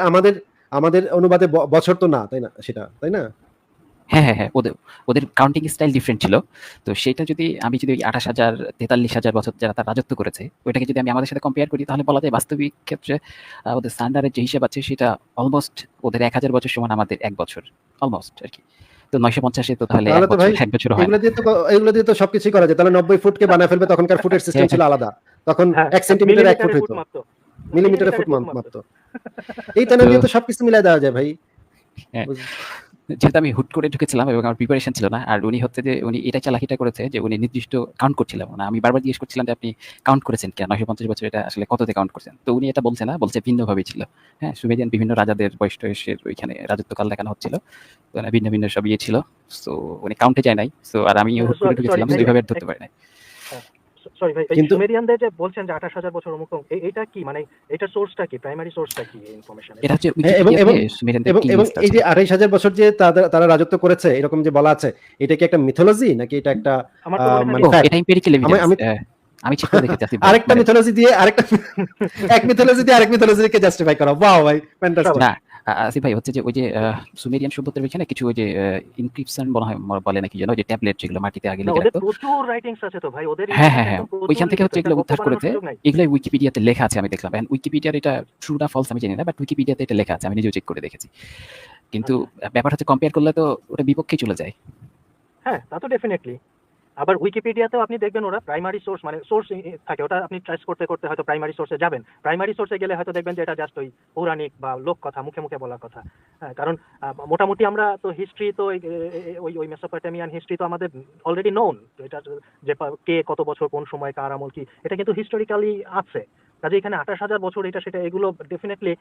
আমাদের অনুবাদে বছর তো না, তাই না? সেটা, তাই না? হ্যাঁ। ওদের ওদের কাউন্টিং স্টাইল ডিফারেন্ট ছিল। তো সেটা যদি আমি যদি ওই ২৮,০০০ ৪৩,০০০ বছর যারা তারা রাজত্ব করেছে, ওইটাকে যদি আমি আমাদের সাথে কম্পেয়ার করি তাহলে বলা যায় বাস্তবিক ক্ষেত্রে ওদের স্ট্যান্ডার্ডের যে হিসাব আছে সেটা অলমোস্ট ওদের ১,০০০ বছর সমান আমাদের ১ বছর। অলমোস্ট আরকি। তো ৯৫০ এ তো তাহলে ১ তাহলে তো বছর ভাই ১ বছরও হয় না। এগুলো দিয়ে তো সবকিছুই করা যায়। তাহলে ৯০ ফুটকে বানায় ফেলবে, তখনকার ফুটের সিস্টেম হ্যাঁ, ছিল আলাদা। তখন হ্যাঁ, ১ সেন্টিমিটারে ১ ফুট মিলিমিটারে ফুট হইতো। মাপতো। মিলিমিটারে ফুট মিলিমিটারে ফুট মাপতো। মাপতো। এই টানা তো দিয়ে তো সবকিছু মিলায় দেওয়া যায় ভাই। হ্যাঁ। বুঝ- যেহেতু আমি হুট করে ঢুকেছিলাম এবং আমার প্রিপারেশন ছিল না। আর উনি হচ্ছে যে উনি এটা চালাকিটা করেছে যে উনি নির্দিষ্ট কাউন্ট করছিলাম না। আমি বারবার জিজ্ঞেস করছিলাম যে, "আপনি কাউন্ট করেছেন কিনা? ৯৫০ বছর এটা আসলে কততে কাউন্ট করছেন?" তো উনি এটা বলছে না, বলছে ভিন্নভাবে ছিল। হ্যাঁ? সুমেরিয়ান বিভিন্ন রাজাদের বয়স-টয়সের ওইখানে রাজত্বকাল দেখানো হচ্ছিল। তো ভিন্ন সব ইয়ে ছিল। সো উনি কাউন্টে যায় নাই। সো আর আমিও হুট করে সরি ঢুকেছিলাম। সো ভাই, ওইভাবে আর ধরতে পারি নাই। সরি ভাই, এই কিন্তু সুমেরিয়ানদের যে বলছেন যে ২৮,০০০ বছর অমুক তমুক, এটা কি মানে এটার সোর্সটা কি? প্রাইমারি সোর্সটা কি এই ইনফরমেশনের? এটা হচ্ছে হ্যাঁ, এবং উইকিপিডিয়াতে এবং সুমেরিয়ানদের এবং কিং এবং লিস্ট এই আছে। যে ২৮,০০০ বছর যে তারা রাজত্ব করেছে এরকম যে বলা আছে, এটা কি একটা মিথোলজি নাকি এটা একটা আমার তো মনে হয় মানে ও ফ্যাক্ট? এটা এম্পিরিক্যাল আমি এভিডেন্স। আমি আমি চেক করে দেখেছি আসিফ ভাই। আরেকটা মানে মিথোলজি দিয়ে আরেকটা এক মিথোলজি দিয়ে আরেক মিথোলজিকে জাস্টিফাই করা। ওয়াও ভাই, ফ্যান্টাস্টিক। সাবাস। না, আসিফ ভাই হচ্ছে যে ওই যে সুমেরিয়ান সভ্যতার ওইখানে কিছু ওই যে ইনক্রিপশন বলে নাকি যেন ওই যে ট্যাবলেট যেগুলো মাটিতে আগে না, লিখে ওদের রাখতো। প্রচুর রাইটিংস আছে তো ভাই। ওদের হ্যাঁ। ইতিহাস একদম প্রচুর ওইখান থেকে লিখিত। হচ্ছে এটা এগুলো গল্প উদ্ধার বানানোর করেছে। সুযোগ নাই। এগুলো উইকিপিডিয়াতে লেখা আছে আমি দেখলাম। এখন উইকিপিডিয়ার এটা ট্রু না ফলস আমি জানি না, বাট উইকিপিডিয়াতে এটা লেখা আছে। আমি নিজেও চেক করে দেখেছি। কিন্তু আচ্ছা। ব্যাপার হচ্ছে কম্পেয়ার করলে তো ওটা বিপক্ষেই চলে যায়। হ্যাঁ, তা তো ডেফিনিটলি। আবার উইকিপিডিয়াতেও আপনি দেখবেন ওরা প্রাইমারি সোর্স মানে সোর্স থাকে, ওটা আপনি ট্রেস করতে হয়তো প্রাইমারি সোর্সে যাবেন। প্রাইমারি সোর্সে গেলে হয়তো দেখবেন যে এটা জাস্ট ওই পৌরাণিক বা লোক কথা, মুখে বলা কথা। হ্যাঁ, কারণ মোটামুটি আমরা তো হিস্ট্রি তো ওই মেসোপটেমিয়ান হিস্ট্রি তো আমাদের অলরেডি নোন। এটা যে কে কত বছর কোন সময় কার আমল কি, এটা কিন্তু হিস্টোরিক্যালি আছে। কাজে এখানে ২৮,০০০ বছর এটা সেটা এগুলো ডেফিনেটলি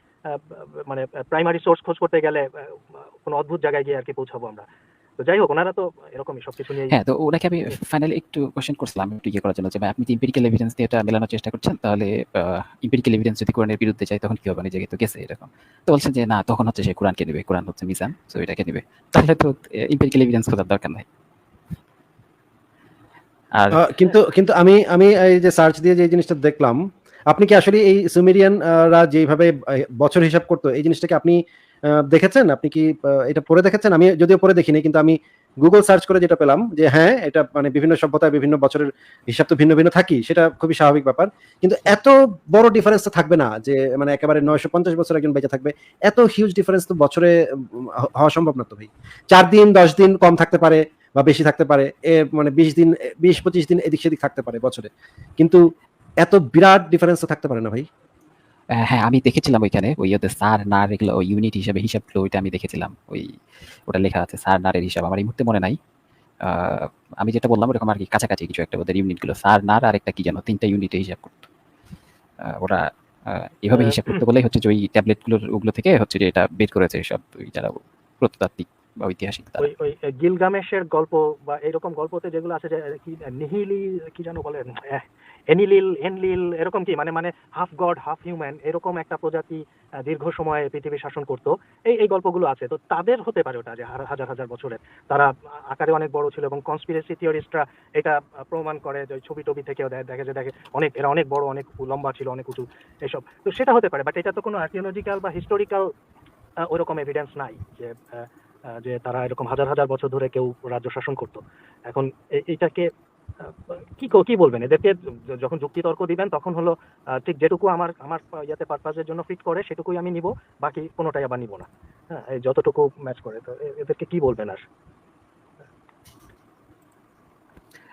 মানে প্রাইমারি সোর্স খোঁজ করতে গেলে কোনো অদ্ভুত জায়গায় গিয়ে আর কি পৌঁছাবো আমরা। তো যাই হোক, ওনারা তো এরকমই সবকিছু নিয়েই। হ্যাঁ, তো ওনাকে আমি ফাইনালি একটু কোয়েশ্চেন করছিলাম একটু ইয়ে করার জন্য যে, ভাই আপনি যে এম্পিরিক্যাল এভিডেন্স দিয়ে এটা মেলানোর চেষ্টা করছেন, তাহলে এম্পিরিক্যাল এভিডেন্স যদি কোরআনের বিরুদ্ধে যায় তখন কি হবে? নিজে তো গেছে এরকম। তো বলছেন যে, না তখন হচ্ছে সে কোরআনকে নিবে। কোরআন হচ্ছে মিজান। সো এটাকে নিবে। তাহলে তো এম্পিরিক্যাল এভিডেন্স খোঁজার দরকার নাই। আর কিন্তু কিন্তু আমি এই যে সার্চ দিয়ে যে জিনিসটা দেখলাম, আপনি কি আসলে এই সুমেরিয়ান রা যেভাবে বছর হিসাব করতো এই জিনিসটাকে আপনি দেখেছেন? আপনি কি এটা পড়ে দেখেছেন? আমি যদিও পড়ে দেখিনি, কিন্তু আমি গুগল সার্চ করে যেটা পেলাম যে হ্যাঁ, এটা মানে বিভিন্ন সভ্যতায় বিভিন্ন বছরের হিসাব তো ভিন্ন থাকি, সেটা খুবই স্বাভাবিক ব্যাপার। কিন্তু এত বড় ডিফারেন্স তো থাকবে না যে মানে একেবারে ৯৫০ বছর একজন বেঁচে থাকবে। এত হিউজ ডিফারেন্স তো বছরে হওয়া সম্ভব না তো ভাই। ৪ দিন ১০ দিন কম থাকতে পারে বা বেশি থাকতে পারে। মানে ২০ দিন ২০-২৫ দিন এদিক সেদিক থাকতে পারে বছরে। কিন্তু এত বিরাট ডিফারেন্স তো থাকতে পারে না ভাই। হ্যাঁ, আমি দেখেছিলাম ওইখানে ওই ওদের সার, নার এগুলো ওই ইউনিট হিসাবে হিসাবগুলো ওইটা আমি দেখেছিলাম। ওটা লেখা আছে সার, নারের হিসাব। আমার এই মুহূর্তে মনে নাই। আ আমি যেটা বললাম ওরকম আরকি কাছাকাছি কিছু একটা ওদের ইউনিটগুলো। সার, নার আর একটা কি যেন ৩ টা ইউনিটে হিসাব করত। ওরা আ এভাবে হিসাব করতে বলেই হচ্ছে যে ওই ওগুলো থেকে হচ্ছে যে এটা বের করেছে সব ওই যারা প্রত্নতাত্ত্বিক বা ঐতিহাসিক তারা। ওই গিলগামেশের গল্প বা এরকম গল্পতে যেগুলো আছে যে কি নিহিলি কি যেন বলে, এনলিল এরকম কি মানে হাফ গড হাফ হিউম্যান এরকম একটা প্রজাতি দীর্ঘ সময় পৃথিবী শাসন করতো। এই গল্পগুলো আছে, তো তাদের হতে পারে ওটা যে হাজার বছরের তারা আকারে অনেক বড় ছিল, এবং কনস্পিরেসি থিওরিস্টরা এটা প্রমাণ করে যে ছবি টবি থেকেও দেখে এরা অনেক বড়, অনেক লম্বা ছিল, অনেক উঁচু এসব। তো সেটা হতে পারে, বাট এটা তো কোনো আর্কিওলজিক্যাল বা হিস্টোরিক্যাল ওরকম এভিডেন্স নাই যে যে তারা এরকম হাজার বছর ধরে কেউ রাজ্য শাসন করতো। এখন এইটাকে কি বলবেন এদেরকে? যখন যুক্তিতর্ক দিবেন তখন হলো ঠিক যেটুকু আমার ইয়াতে পারপাজের জন্য ফিট করে সেটুকুই আমি নিব, বাকি কোনোটাই আবার নিব না। হ্যাঁ, এই যতটুকু ম্যাচ করে। তো এদেরকে কি বলবেন আর?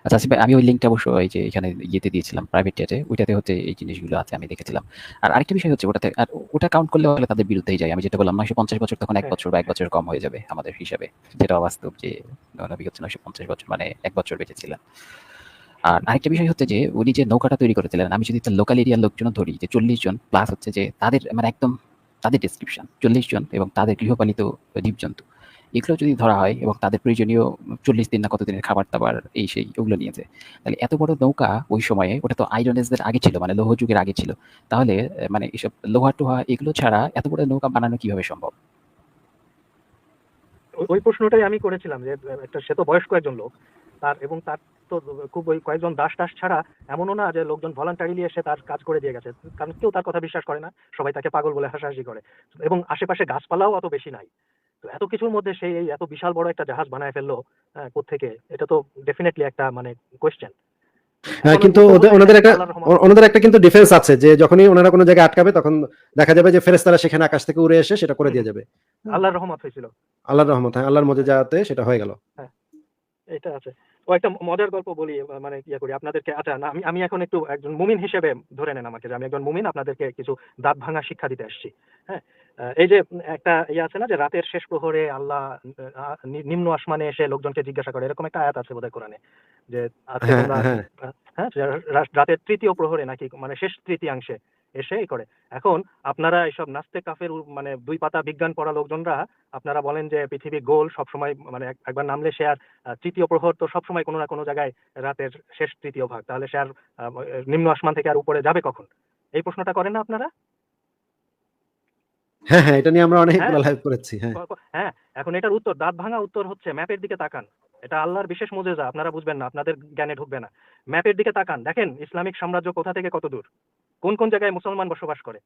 আচ্ছা আসিফ ভাই, আমি ওই লিঙ্কটা অবশ্য এই যে এখানে ইয়েতে দিয়েছিলাম, প্রাইভেট চ্যাটে, ওইটাতে হচ্ছে এই জিনিসগুলো আছে, আমি দেখেছিলাম। আর আরেকটা বিষয় হচ্ছে ওটাতে, আর ওটা কাউন্ট করলে হলে তাদের বিরুদ্ধেই যায়। আমি যেটা বললাম 950 বছর, তখন 1 হ্যাঁ বছর বা 1 বছর কম হয়ে যাবে আমাদের হিসাবে, যেটা অবাস্তব যে নবী হচ্ছে 950 বছর, মানে 1 বছর বেঁচে ছিলেন। আর আরেকটা বিষয় হচ্ছে যে উনি যে নৌকাটা তৈরি করেছিলেন, আমি যদি তার লোকাল এরিয়ার লোকজন ধরি, যে 40 জন প্লাস হচ্ছে যে তাদের মানে একদম তাদের ডেসক্রিপশন 40 জন, এবং তাদের গৃহপালিত জীবজন্তু, এগুলো যদি ধরা হয় এবং তাদের প্রয়োজনীয় 40 দিন না কত দিনের খাবার দাবার এই সেই ওগুলো নিয়েছে, তাহলে এত বড় নৌকা ওই সময়ে, ওটা তো আয়রন এজের আগে ছিল, মানে লৌহ যুগের আগে ছিল। তাহলে মানে এসব লোহা টোহা এগুলো ছাড়া এত বড় নৌকা বানানো কিভাবে সম্ভব? ওই প্রশ্নটাই আমি করেছিলাম যে একটা সে তো বয়স্ক একজন লোক, তার তো খুব ওই কয়েকজন দাস টাস ছাড়া এমনও না যে লোকজন ভলান্টারিলি এসে তার কাজ করে দিয়ে গেছে, কারণ কেউ তার কথা বিশ্বাস করে না, সবাই তাকে পাগল বলে হাসাহাসি করে, এবং আশেপাশে গাছপালাও অত বেশি নাই। তো এত কিছুর মধ্যে সেই এই এত বিশাল বড় একটা জাহাজ বানায় ফেললো কোত্থেকে? এটা তো ডেফিনেটলি একটা মানে কোয়েশ্চেন। হ্যাঁ, এখন কিন্তু উত্তর হলো ওনাদের একটা আল্লাহর রহমত। ওনাদের একটা কিন্তু ডিফেন্স আছে যে যখনই ওনারা কোনো জায়গায় আটকাবে তখন দেখা যাবে যে ফেরেশতারা সেখানে আকাশ থেকে উড়ে এসে সেটা করে দিয়ে যাবে। আল্লাহর রহমত হয়েছিল। আল্লাহর রহমত, হ্যাঁ, আল্লাহর মুজিজাতে সেটা হয়ে গেল। হ্যাঁ, এটা আছে। ও একটা মজার গল্প বলি, মানে ইয়ে করি আপনাদেরকে। আচ্ছা না, আমি এখন একটু একজন মুমিন হিসেবে ধরে নেন আমাকে, যে আমি একজন মুমিন, আপনাদেরকে কিছু দাঁত ভাঙা শিক্ষা দিতে আসছি। হ্যাঁ, এই যে একটা ইয়ে আছে না যে রাতের শেষ প্রহরে আল্লাহ নিম্ন আসমানে এসে লোকজনকে জিজ্ঞাসা করে, এরকম একটা আয়াত আছে বোধহয় কোরআনে, যে আজকে হ্যাঁ, তোমরা হ্যাঁ। হ্যাঁ রাতের তৃতীয় প্রহরে নাকি মানে শেষ তৃতীয়াংশে এসে এই করে। এখন আপনারা এইসব নাস্তে কাফের মানে 2 পাতা বিজ্ঞান পড়া লোকজনরা আপনারা বলেন যে পৃথিবী গোল সবসময়, মানে একবার নামলে সে আর তৃতীয় প্রহর তো সবসময় কোনো না কোনো জায়গায় রাতের শেষ তৃতীয় ভাগ, তাহলে সে আর নিম্ন আসমান থেকে আর উপরে যাবে কখন? এই প্রশ্নটা করেন না আপনারা? হ্যাঁ, হ্যাঁ, এটা নিয়ে আমরা হ্যাঁ অনেকগুলো লাইভ করেছি। হ্যাঁ। হ্যাঁ, এখন এটার উত্তর, দাঁত ভাঙা উত্তর হচ্ছে ম্যাপের দিকে তাকান। এটা আল্লাহর বিশেষ মুজেজা, আপনারা বুঝবেন না, আপনাদের জ্ঞানে ঢুকবে না। ম্যাপের দিকে তাকান, দেখেন ইসলামিক সাম্রাজ্য কোথা থেকে কত দূর, কোন কোন জায়গায় মুসলমান বসবাস করে।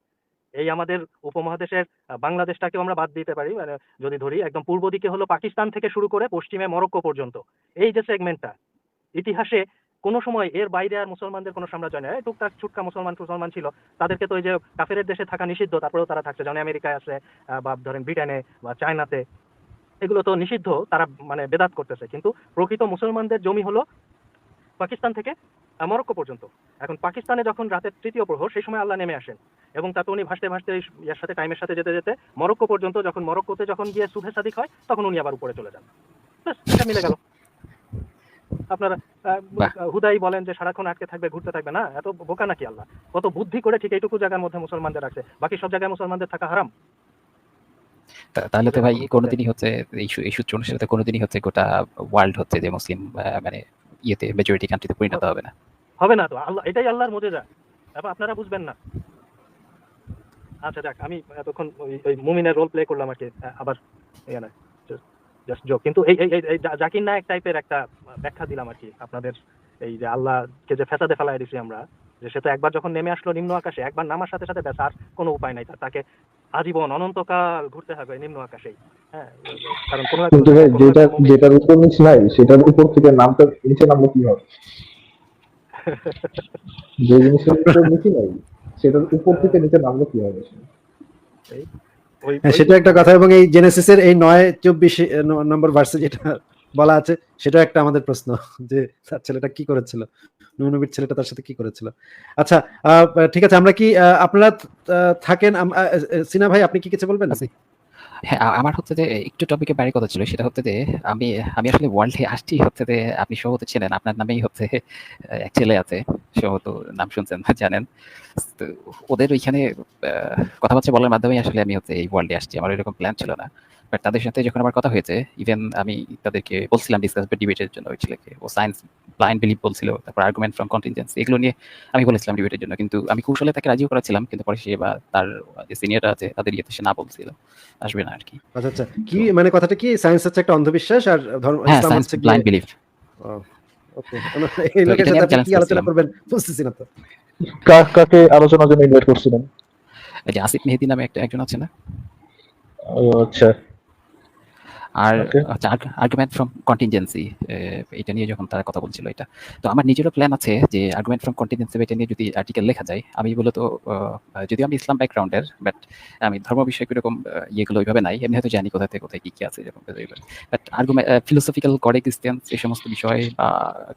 এই আমাদের উপমহাদেশের বাংলাদেশটাকেও আমরা বাদ দিতে পারি, মানে যদি ধরি একদম পূর্ব দিকে হলো পাকিস্তান থেকে শুরু করে পশ্চিমে মরক্কো পর্যন্ত, এই যে সেগমেন্টটা, ইতিহাসে কোনো সময় এর বাইরে আর মুসলমানদের কোনো সাম্রাজ্য নেই। টুকটাক ছুটকা মুসলমান ছিল, তাদেরকে তো ওই যে কাফেরের দেশে থাকা নিষিদ্ধ, তারপরেও তারা থাকছে, যেমন আমেরিকায় আছে বা ধরেন ব্রিটেনে বা চায়নাতে, এগুলো তো নিষিদ্ধ, তারা মানে বেদাত করতেছে, কিন্তু প্রকৃত মুসলমানদের জমি হলো পাকিস্তান থেকে মরক্কো পর্যন্ত। এখন পাকিস্তানে যখন রাতের তৃতীয় প্রহর, সেই সময় আল্লাহ নেমে আসেন, এবং তাতে উনি ভাসতে ভাসতে ইয়ার সাথে টাইমের সাথে যেতে যেতে মরক্কো পর্যন্ত, যখন মরক্কোতে যখন গিয়ে সুবহে সাদিক হয় তখন উনি আবার উপরে চলে যান। ব্যাস, এটা মিলে গেল। আপনারা বাহ! হুদাই বলেন যে সারাক্ষণ আটকে থাকবে, ঘুরতে থাকবে না, এত বোকা নাকি আল্লাহ? কত বুদ্ধি করে ঠিক এইটুকু জায়গার মধ্যে মুসলমানদের রাখছে, বাকি সব জায়গায় মুসলমানদের থাকা হারাম। তাহলে তো বুঝেন ভাই এখন? কোনোদিনই হচ্ছে এই সূত্র অনুসারে তো কোনোদিনই হচ্ছে গোটা ওয়ার্ল্ড হচ্ছে যে মুসলিম মানে ইয়েতে মেজরিটি কান্ট্রিতে পরিণত হবে না। হবে না তো, আল্লাহ এটাই আল্লাহর মুজিজা, এবং আপনারা বুঝবেন না। আচ্ছা যাক, আমি এতক্ষণ ওই মুমিনের রোল প্লে করলাম আর কি, আবার ইয়ে না, জাস্ট জোক। কিন্তু এই জাকির নায়ক টাইপের একটা ব্যাখ্যা দিলাম আর কি আপনাদের, এই যে আল্লাহকে যে ফেসাদে ফেলাই দিছি আমরা, যে সে তো একবার যখন নেমে আসলো নিম্ন আকাশে, একবার নামার সাথে সাথে ব্যাস আর কোনো উপায় নাই, তাকে আজীবন অনন্তকাল ঘুরতে হবে নিম্ন আকাশেই। হ্যাঁ, কারণ কোনো এক কিন্তু ভাই কোনো একজন মুমিন যেটার উপর নিচ নাই সেটার উপর থেকে নামতে নিচে নামলে কি হবে? যে জিনিসের উপর নিচে নাই সেটার উপর থেকে নিচে নামলে কি হবে? এই ওই হ্যাঁ, ওই সেটা একটা কথা, এবং এই জেনেসিসের এই 9:24 নম্বর ভার্সে যেটা বলা আছে সেটাও একটা আমাদের প্রশ্ন, যে তার ছেলেটা কি করেছিল, নূহ নবীর ছেলেটা তার সাথে কি করেছিল। আচ্ছা, ঠিক আছে, আমরা কি আপনারা থাকেন, সিনা ভাই আপনি কি কিছু বলবেন? আচ্ছা, হ্যাঁ, আমার হচ্ছে যে একটু টপিকে বাইরে কথা ছিল, সেটা হচ্ছে যে আমি আমি আসলে ওয়ার্ল্ডে আসছি হচ্ছে যে আপনি সম্ভবত চেনেন, আপনার নামেই হচ্ছে এক ছেলে আছে, সম্ভবত নাম শুনছেন বা জানেন। তো ওদের ওইখানে কথাবার্তা বলার মাধ্যমেই আসলে আমি হচ্ছে এই ওয়ার্ল্ডে আসছি, আমার এরকম প্ল্যান ছিল না। বাট তাদের সাথে যখন আমার কথা হয়েছে, ইভেন আমি তাদেরকে বলছিলাম ডিসকাস বা ডিবেটের জন্য, ওই ছেলেকে ও সায়েন্স ব্লাইন্ড বিলিভ বলছিল, তারপর আর্গুমেন্ট ফ্রম কন্টিনজেন্সি এগুলো নিয়ে আমি বলেছিলাম ডিবেটের জন্য, কিন্তু আমি কৌশলে তাকে রাজিও করাছিলাম, কিন্তু পরে সে বা তার যে সিনিয়ররা আছে তাদের ইয়েতে সে না বলছিল, আসবে না আর কি। আচ্ছা, আচ্ছা, কি মানে কথাটা কি, সায়েন্স হচ্ছে একটা অন্ধবিশ্বাস আর হ্যাঁ, ইসলাম সায়েন্স হচ্ছে ব্লাইন্ড বিলিভ। ওকে, এই তো লোকের এটা নিয়ে সাথে আমি আপনি চ্যালেঞ্জ কি আলোচনা করছিলাম। করবেন বুঝতেছি না তো। কাকে আলোচনার জন্য ইনভাইট করছিলেন? এই যে আসিফ মেহেদী নামে একজন আছে না? ও আচ্ছা। আর ওকে হচ্ছে আর্গুমেন্ট ফ্রম কন্টিনজেন্সি, এটা নিয়ে যখন তারা কথা বলছিল এটা, তো আমার নিজেরও প্ল্যান আছে যে আর্গুমেন্ট ফ্রম কন্টিনজেন্সি এটা নিয়ে যদি আর্টিকেল লেখা যায়। আমি মূলত যদিও আমি ইসলাম ব্যাকগ্রাউন্ডের, বাট আমি ধর্ম বিষয়ক এরকম ইয়েগুলো ওইভাবে নাই, এমনি হয়তো জানি কোথা থেকে কোথায় কি কি আছে এরকম, but argument philosophical god existence এই সমস্ত বিষয় বা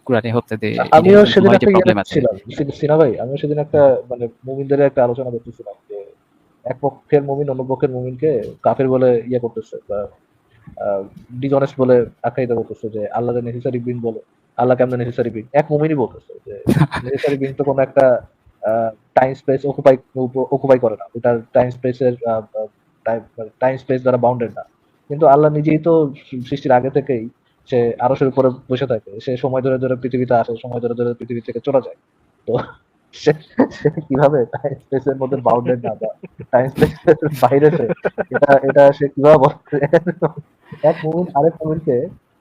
কোরআনে হচ্ছে যে আমিও ইনহেরিটেন্স সেদিন নয় যে একটা ইয়ে প্রবলেম আছে। দেখতেছিলাম সিনা ভাই, আমিও সেদিন একটা মানে মুমিনদের একটা আলোচনা দেখতেছিলাম যে এক পক্ষের মুমিন অন্য পক্ষের মুমিনকে কাফের বলে ইয়ে করতেছে বা ডিসঅনেস্ট বলে আখ্যায়িত করতেছে, যে আল্লাহ নেসেসারি বিং বলে, আল্লাহ কেমন নেসেসারি বিং, এক মুমিনই বলতেছে যে নেসেসারি বিং তো কোনো একটা টাইম স্পেস অকুপাই করে না, ওটার টাইম স্পেসের টাইম স্পেস দ্বারা বাউন্ডেড না, কিন্তু আল্লাহ নিজেই তো সৃষ্টির আগে থেকেই সে আরশের উপরে বসে থাকে, সে সময় ধরে ধরে পৃথিবীতে আসে, সময় ধরে ধরে পৃথিবী থেকে চলে যায়। তো সে সে কিভাবে টাইম স্পেসের মধ্যে বাউন্ডেড না বা টাইম স্পেসের বাইরে সে, এটা সে কিভাবে বলছে? এক মুমিন আরেক মুমিনকে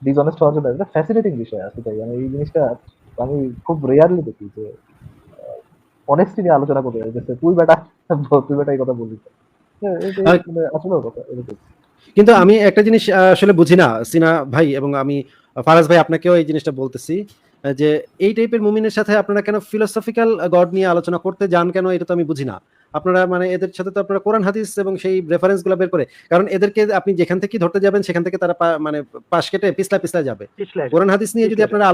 ডিসঅনেস্ট হওয়ার জন্য একটা ফ্যাসিনেটিং বিষয় আছে, তাই আমি এই জিনিসটা আমি খুব রেয়ারলি দেখি যে অনেস্টি নিয়ে আলোচনা করতে হয়, যে তুই বেটা এই কথা বললি কেন? হ্যাঁ, আহ, মানে আসলে কথা এরকম। কিন্তু আমি একটা জিনিস আসলে বুঝি না সিনা ভাই, এবং আমি ফারাজ ভাই আপনাকেও এই জিনিসটা বলতেছি, যে এই টাইপের মুমিনের সাথে আপনারা কেন ফিলোসফিক্যাল গড নিয়ে আলোচনা করতে যান কেন, এটা তো আমি বুঝি না। আপনারা মানে এদের সাথে তো আপনারা কোরআন হাদিস এবং সেই রেফারেন্স গুলো বের করে, কারণ এদেরকে আপনি যেখান থেকে ধরতে যাবেন সেখান থেকে তারা মানে পাশ কেটে পিছলা পিছলা যাবে। কোরআন হাদিস নিয়ে যদি আপনারা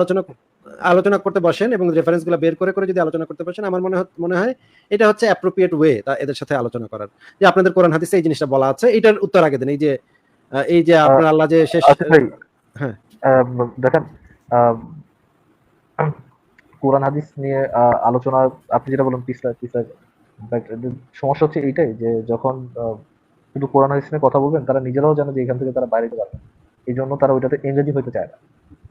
আলোচনা করতে বসেন এবং রেফারেন্স গুলো বের করে করে যদি আলোচনা করতে বসেন, আমার মনে হয় এটা হচ্ছে অ্যাপ্রোপ্রিয়েট ওয়ে এদের সাথে আলোচনা করার, যে আপনাদের কোরআন হাদিসে এই জিনিসটা বলা আছে, এটার উত্তর আগে দেন। এই যে আপনার আল্লাহ যে শেষ, আসিফ ভাই, হ্যাঁ দেখেন আহ, কোরআন হাদিস নিয়ে আলোচনা, আপনি যেটা বলেন পিছলা পিছলা, বাট সমস্যা হচ্ছে এইটাই যে যখন শুধু কোরআন হাদিস নিয়ে কথা বলবেন, তারা নিজেরাও জানে যে এখান থেকে তারা বাইরে যেতে পারবে না। এই জন্য তারা ওইটাতে এঙ্গেজই হইতে চায় না,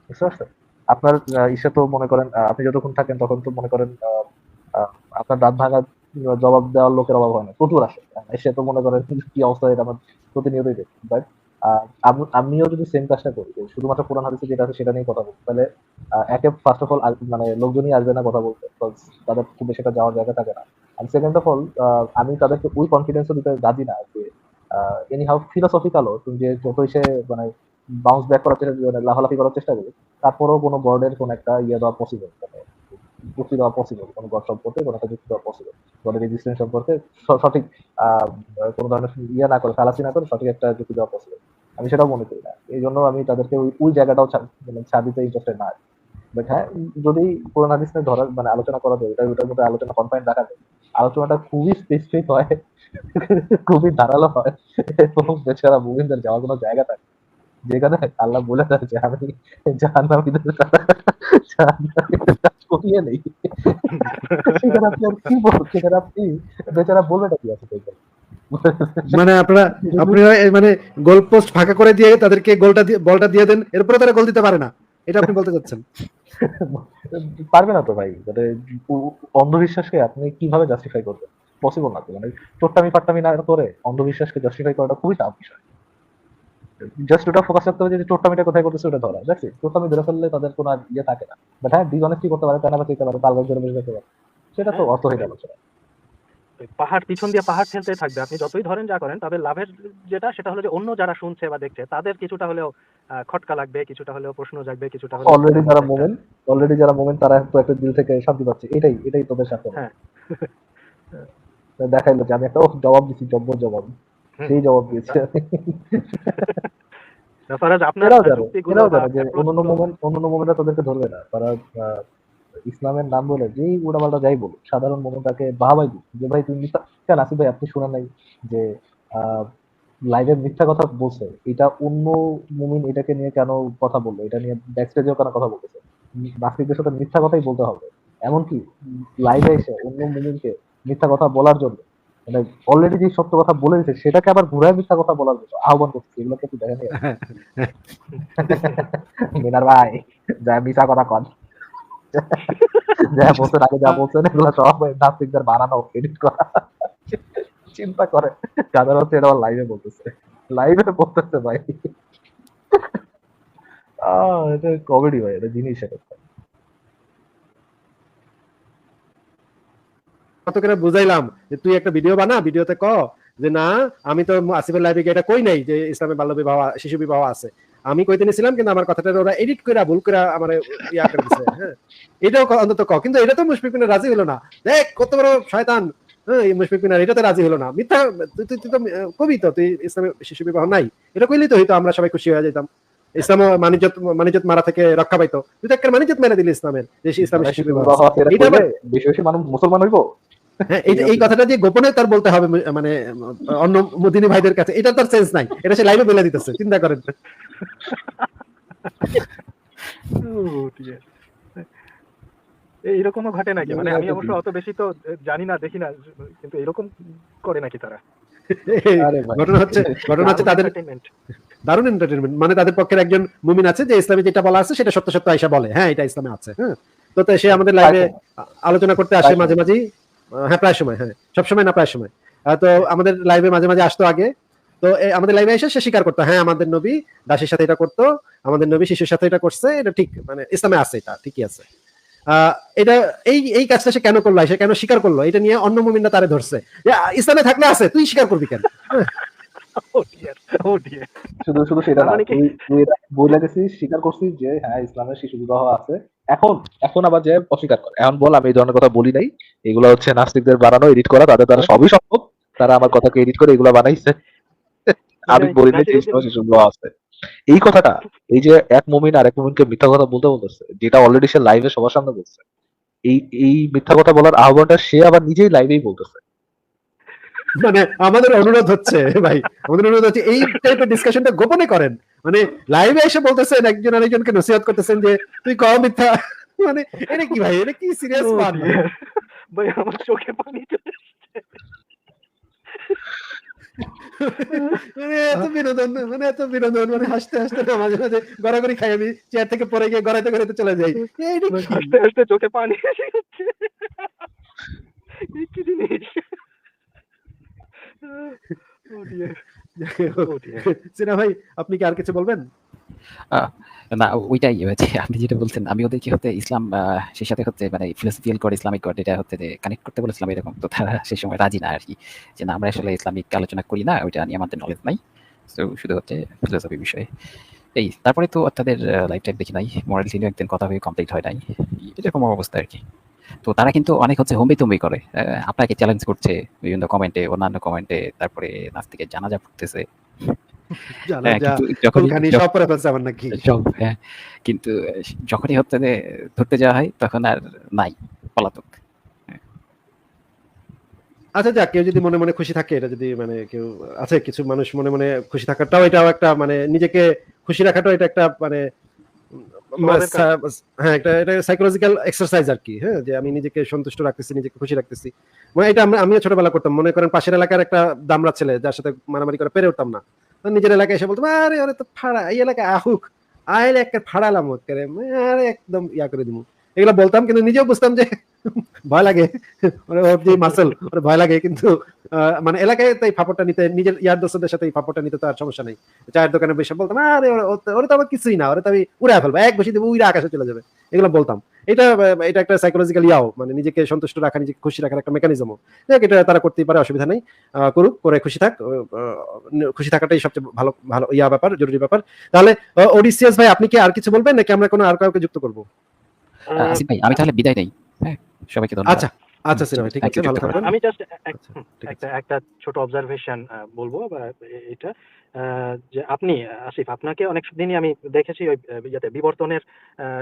বুঝতে পারছেন? আপনার ইসে তো মনে করেন আপনি যতক্ষণ থাকেন তখন তো মনে করেন আহ, আপনার দাঁত ভাঙা জবাব দেওয়ার লোকের অভাব হয় না, প্রচুর আসে। সে তো মনে করেন কি অবস্থা, এটা আমার প্রতিনিয়তই দেখি। বাট আমিও যদি সেম কাজটা করি, যে শুধুমাত্র কোরআন হাদিসে যেটা আছে সেটা নিয়ে কথা বলি, তাহলে একে ফার্স্ট অফ অল মানে লোকজনই আসবে না কথা বলতে, because তাদের খুব বেশি একটা যাওয়ার জায়গা থাকে না। আর সেকেন্ড অফ অল আমি তাদেরকে ওই কনফিডেন্সও দিতে রাজি না যে এনি হাউ ফিলোসফিক্যালও তুমি যে যতই সে মানে বাউন্স ব্যাক করার চেষ্টা, মানে লাফালাফি করার চেষ্টা করি, তারপরেও কোনো বর্ডের কোনো একটা ইয়ে দেওয়া পসিবল, মানে যুক্তি দেওয়া পসিবল, কোনো গড সম্পর্কে কোনো একটা যুক্তি দেওয়া পসিবল, গডের এক্সিস্টেন্স সম্পর্কে সঠিক আহ কোনো ধরনের ইয়ে না করে, ফালাসি না করে সঠিক একটা যুক্তি দেওয়া পসিবল। আমি সেটাও মনে করি না, এই জন্য আমি তাদেরকে ওই জায়গাটাও মানে ছাড় দিতে ইন্টারেস্টেড না। বাট হ্যাঁ, যদি কোরআন হাদিস নিয়ে ধরার মানে আলোচনা করা যায়, ওটার মধ্যে আলোচনা কনফাইন রাখা যায়, আলোচনাটা খুবই স্পেসিফিক হয়, খুবই ধারালো হয়, এবং বেচারা মুমিনদের যাওয়ার কোনো জায়গা থাকে, যেখানে আল্লাহ বলে দেয় যে আমি জাহান্নামীদের জাহান্নামীদের কাজ করিয়ে নেই, সেখানে আপনি আর কি বলবেন? সেখানে আপনি বেচারা বলবেটা কি আছে সেখানে? মানে যদি আপনারা মানে গোল পোস্ট ফাঁকা করে দিয়ে তাদেরকে বলটা দিয়ে দেন, এরপরে তারা গোল দিতে পারে না, এটা আপনি বলতে চাচ্ছেন? পারবে না তো ভাই, মানে অন্ধবিশ্বাসকে আপনি কিভাবে জাস্টিফাই করবেন? পসিবল না তো, মানে চোট্টামি ফাট্টামি না করে অন্ধবিশ্বাসকে জাস্টিফাই করাটা খুবই টাফ বিষয়। জাস্ট ওটা ফোকাস রাখতে হবে যে চোট্টামিটা কোথায় করতেছে, ওটা ধরা, দেখছি চোট্টামি ধরে ফেললে তাদের কোনো আর ইয়ে থাকে না। বাট হ্যাঁ, ডিসঅনেস্টি করতে পারে, টানা দিতে পারে, তাল গাছ ধরে বসে যেতে পারে, সেটা তো অর্থহীন আলোচনা। পাহাড় পিছন দিয়ে পাহাড় ঠেলতে থাকবে, আপনি যতই ধরেন যা করেন, তবে লাভের যেটা সেটা হলো যে অন্য যারা শুনছে বা দেখছে তাদের কিছুটা হলেও খটকা লাগবে, কিছুটা হলেও প্রশ্ন জাগবে, কিছুটা হলেও অলরেডি তাদের যারা মধ্যে একটা মোমেন অলরেডি যারা মোমেন তারা তো একটা দিল থেকে শান্তি পাচ্ছে, এটাই তোদের সাথে হ্যাঁ দেখাইলো যে আমি একটা জবাব দিচ্ছি, জব্বর জবাব, হুম। সেই জবাব দিয়েছি আমি। ফারাজ, আপনার এরাও জানে যুক্তিগুলো এরাও বা জানে যে অ্যাপ্রোচ গুলো অন্যান্য মোমেনরা তাদেরকে ধরবে না, তারা ইসলামের নাম বলে যেই উড়াপাল্টা যাই বলুক, সাধারণ মোমেন তাকে বাহাবাই দিচ্ছে যে ভাই তুমি মিথ্যা কেন, আসিফ ভাই আপনি শুনেন নাই যে লাইভে মিথ্যা কথা বলছে, এটা অন্য মুমিন এটাকে নিয়ে কেন কথা বললো, এটা নিয়ে ব্যাকস্টেজেও কেন কথা বলতেছে, নাস্তিকদের সাথে মিথ্যা কথাই বলতে হবে, এমনকি লাইভে এসে অন্য মুমিনকে মিথ্যা কথা বলার জন্য, মানে অলরেডি যে সত্য কথা বলে দিচ্ছে সেটাকে আবার ঘুরায় মিথ্যা কথা বলার জন্য আহ্বান করছে, এগুলোকে একটু দেখেন। মিনার ভাই যা মিথ্যা কথা কন, যা বলছেন আগে যা বলছেন এগুলো সব নাস্তিকদের বানানো, এডিট করা, চিন্তা করে যাদের হচ্ছে এটা লাইভে বলতেছে ভাই। এটা কমেডি ভাই, এটা জিনিস এটা। কত করে বুঝাইলাম যে তুই একটা ভিডিও বানা, ভিডিওতে ক যে না আমি তো আসিফের লাইভে গিয়ে এটা কই নাই যে ইসলামে বাল্য বিবাহ শিশু বিবাহ আছে, আমি কইতে নিছিলাম কিন্তু আমার কথাটা ওরা এডিট করে ভুল করে আমার ইয়া করে দিছে। হ্যাঁ, এটাও অন্তত ক, কিন্তু এটা তো মুশফিক বিন রাজি হলো না। দেখ কত বড় শয়তান, হ্যাঁ এই মুশফিক বিন এটাতে রাজি হলো না। মিথ্যা, তুই তো কবি, তো তুই ইসলামে শিশু বিবাহ নাই এটা কইলেই তো হয়তো আমরা সবাই খুশি হয়ে যেতাম, ইসলাম মানিজ্যত মারা থেকে রক্ষা পাইতো। তুই তো একটা মানিজ্যত মেরে দিলি ইসলামের, যে ইসলামের শিশু বিবাহ আছে। এটা বেশি বেশি মানুষ মুসলমান হইব। হ্যাঁ, এই কথাটা যে গোপনে তার বলতে হবে মানে অন্য মদিনী ভাইদের কাছে, এটা তার সেন্স নাই, এটা সে লাইভে বলে দিতেছে, চিন্তা করেন। এইরকমও ঘটে নাকি? মানে আমি অবশ্য অত বেশি তো জানি না, দেখি না, কিন্তু এরকম করে নাকি তারা? ঘটনা হচ্ছে তাদের দারুণ এন্টারটেইনমেন্ট, মানে তাদের পক্ষের একজন মুমিন আছে যে ইসলামে যেটা বলা আছে সেটা সত্য সত্য আয়েশা বলে, হ্যাঁ এটা ইসলামে আছে। হ্যাঁ, তো সে আমাদের লাইভে আলোচনা করতে আসে মাঝে মাঝে, হ্যাঁ প্রায় সময়, হ্যাঁ সবসময় না প্রায় সময়। তো আমাদের লাইভে মাঝে মাঝে আসতো আগে, তো আমাদের লাইভে এসে সে স্বীকার করতো হ্যাঁ আমাদের নবী দাসীর সাথে এটা করতো, আমাদের নবী শিশুর সাথে এটা করছে, এটা ঠিক, মানে ইসলামে আছে, এটা ঠিকই আছে। এটা এই কাজটা সে কেন করলো, সে কেন স্বীকার করলো, এটা নিয়ে অন্য মুমিনরা তারে ধরছে যে ইসলামে থাকলে আছে, তুই স্বীকার করবি কেন? শুধু শুধু সেটা না, তুই এটা বলে গেছিস, স্বীকার করছিস যে হ্যাঁ ইসলামের শিশু বিবাহ আছে, এখন আবার যে অস্বীকার করে, এখন বল আমি এই ধরনের কথা বলি নাই, এগুলো হচ্ছে নাস্তিকদের বানানো, এডিট করা, তাদের দ্বারা সবই সম্ভব, তারা আমার কথাকে এডিট করে এগুলো বানাইছে। আমি বলি নাই যে ইসলামের শিশু বিবাহ আছে। এই কথাটা, এই যে এক মুমিন আর এক মুমিনকে মিথ্যা কথা বলতেছে, যেটা অলরেডি সে লাইভে সবার সামনে বলছে, এই মিথ্যা কথা বলার আহ্বানটা সে আবার নিজেই লাইভেই বলতেছে। মানে আমাদের অনুরোধ হচ্ছে ভাই, আমাদের অনুরোধ হচ্ছে এই টাইপের ডিসকাশনটা গোপনে করেন, মানে লাইভে এসে বলতেছেন একজন আরেকজনকে নসিহত করতেছেন যে তুই কম মিথ্যা, মানে এটা কি ভাই, এটা কি সিরিয়াস পান ভাই? আমার চোখে পানি চলে আসছে। মানে এত বিনোদন, মানে হাসতে হাসতে না মাঝে মাঝে গড়াগড়ি খাই, আমি চেয়ার থেকে পড়ে গিয়ে গড়াইতে গড়াইতে চলে যাই, হাসতে হাসতে চোখে পানি এসে যাচ্ছে। কি জিনিস? সিনা ভাই আপনি কি আর কিছু বলবেন? না ওইটাই হচ্ছে আপনি যেটা বলছেন, আমি ওদেরকে হচ্ছে ইসলাম সেই সাথে হচ্ছে মানে ফিলোসফিক্যাল গড, ইসলামিক গড এটা হচ্ছে যে কানেক্ট করতে বলেছিলাম এরকম, তো তারা সেই সময় রাজি না আর কি, যে না আমরা আসলে ইসলামিক আলোচনা করি না, ওইটা নিয়ে আমাদের নলেজ নাই, তো শুধু হচ্ছে ফিলোসফি বিষয়ে এই। তারপরে তো তাদের লাইফ টাইম দেখি নাই, মোরালিটি নিয়ে একদিন কথা হয়ে কমপ্লিট হয় নাই, এরকম অবস্থা আর কি। তো তারা কিন্তু অনেক হচ্ছে হম্বি তুম্বি করে, আপনাকে চ্যালেঞ্জ করছে বিভিন্ন কমেন্টে, অন্যান্য কমেন্টে, তারপরে নাস্তিকের জানাজা পড়তেছে, কিন্তু যখনই হচ্ছে যে ধরতে যাওয়া হয় তখন আর নাই, পলাতক। আচ্ছা যাক, কেউ যদি মনে মনে খুশি থাকে, এটা যদি মানে কেউ আছে, কিছু মানুষ মনে মনে খুশি থাকাটাও এটাও একটা মানে নিজেকে খুশি রাখাটাও এটা একটা মানে হ্যাঁ এটা সাইকোলজিক্যাল এক্সারসাইজ আর কি। হ্যাঁ, যে আমি নিজেকে সন্তুষ্ট রাখতেছি, নিজেকে খুশি রাখতেছি, মানে এটা আমিও ছোটবেলা করতাম। মনে করেন পাশের এলাকার একটা দামড়া ছেলে যার সাথে মারামারি করে পেরে উঠতাম না, নিজের এলাকায় এসে বলতাম আরে আরে তো ফাড়া, এই এলাকায় আহুক আইলে একটা ফাড়ালাম করে, আরে একদম ইয়া করে দিব, এগুলো বলতাম, কিন্তু নিজেও বুঝতাম যে ভয় লাগে, ওর যে মাসেল ওর ভয় লাগে, কিন্তু মানে এলাকায় তাই ফাপড়টা নিতে, নিজের ইয়ার দোস্তদের সাথে এই ফাপড়টা নিতে তো আর সমস্যা নেই। চায়ের দোকানে বসে বলতাম আরে ওরে তো আমার কিছুই না, ওরে তো আমি উড়ে ফেলবো, এক বসে দেবো উড়ে আকাশে চলে যাবে, এগুলো বলতাম। এটা একটা সাইকোলজিক্যাল ইয়াও, মানে নিজেকে সন্তুষ্ট রাখা, নিজেকে খুশি রাখার একটা মেকানিজমও, এটা তারা করতেই পারে, অসুবিধা নেই, করুক, করে খুশি থাক, খুশি থাকাটাই সবচেয়ে ভালো ভালো ইয়া ব্যাপার, জরুরি ব্যাপার। তাহলে ওডিসিয়াস ভাই আপনি কি আর কিছু বলবেন নাকি আমরা কোনো আর কাউকে যুক্ত করবো? আসিফ ভাই আমি তাহলে বিদায় নেই, হ্যাঁ সবাইকে ধন্যবাদ। আচ্ছা আচ্ছা সিনা ভাই ঠিক আছে, ভালো থাকবেন। আমি জাস্ট একটা ছোট অবজারভেশন বলবো, এটা যে আপনি আসিফ, আপনাকে অনেক দিনই আমি দেখেছি ওই ইয়াতে বিবর্তনের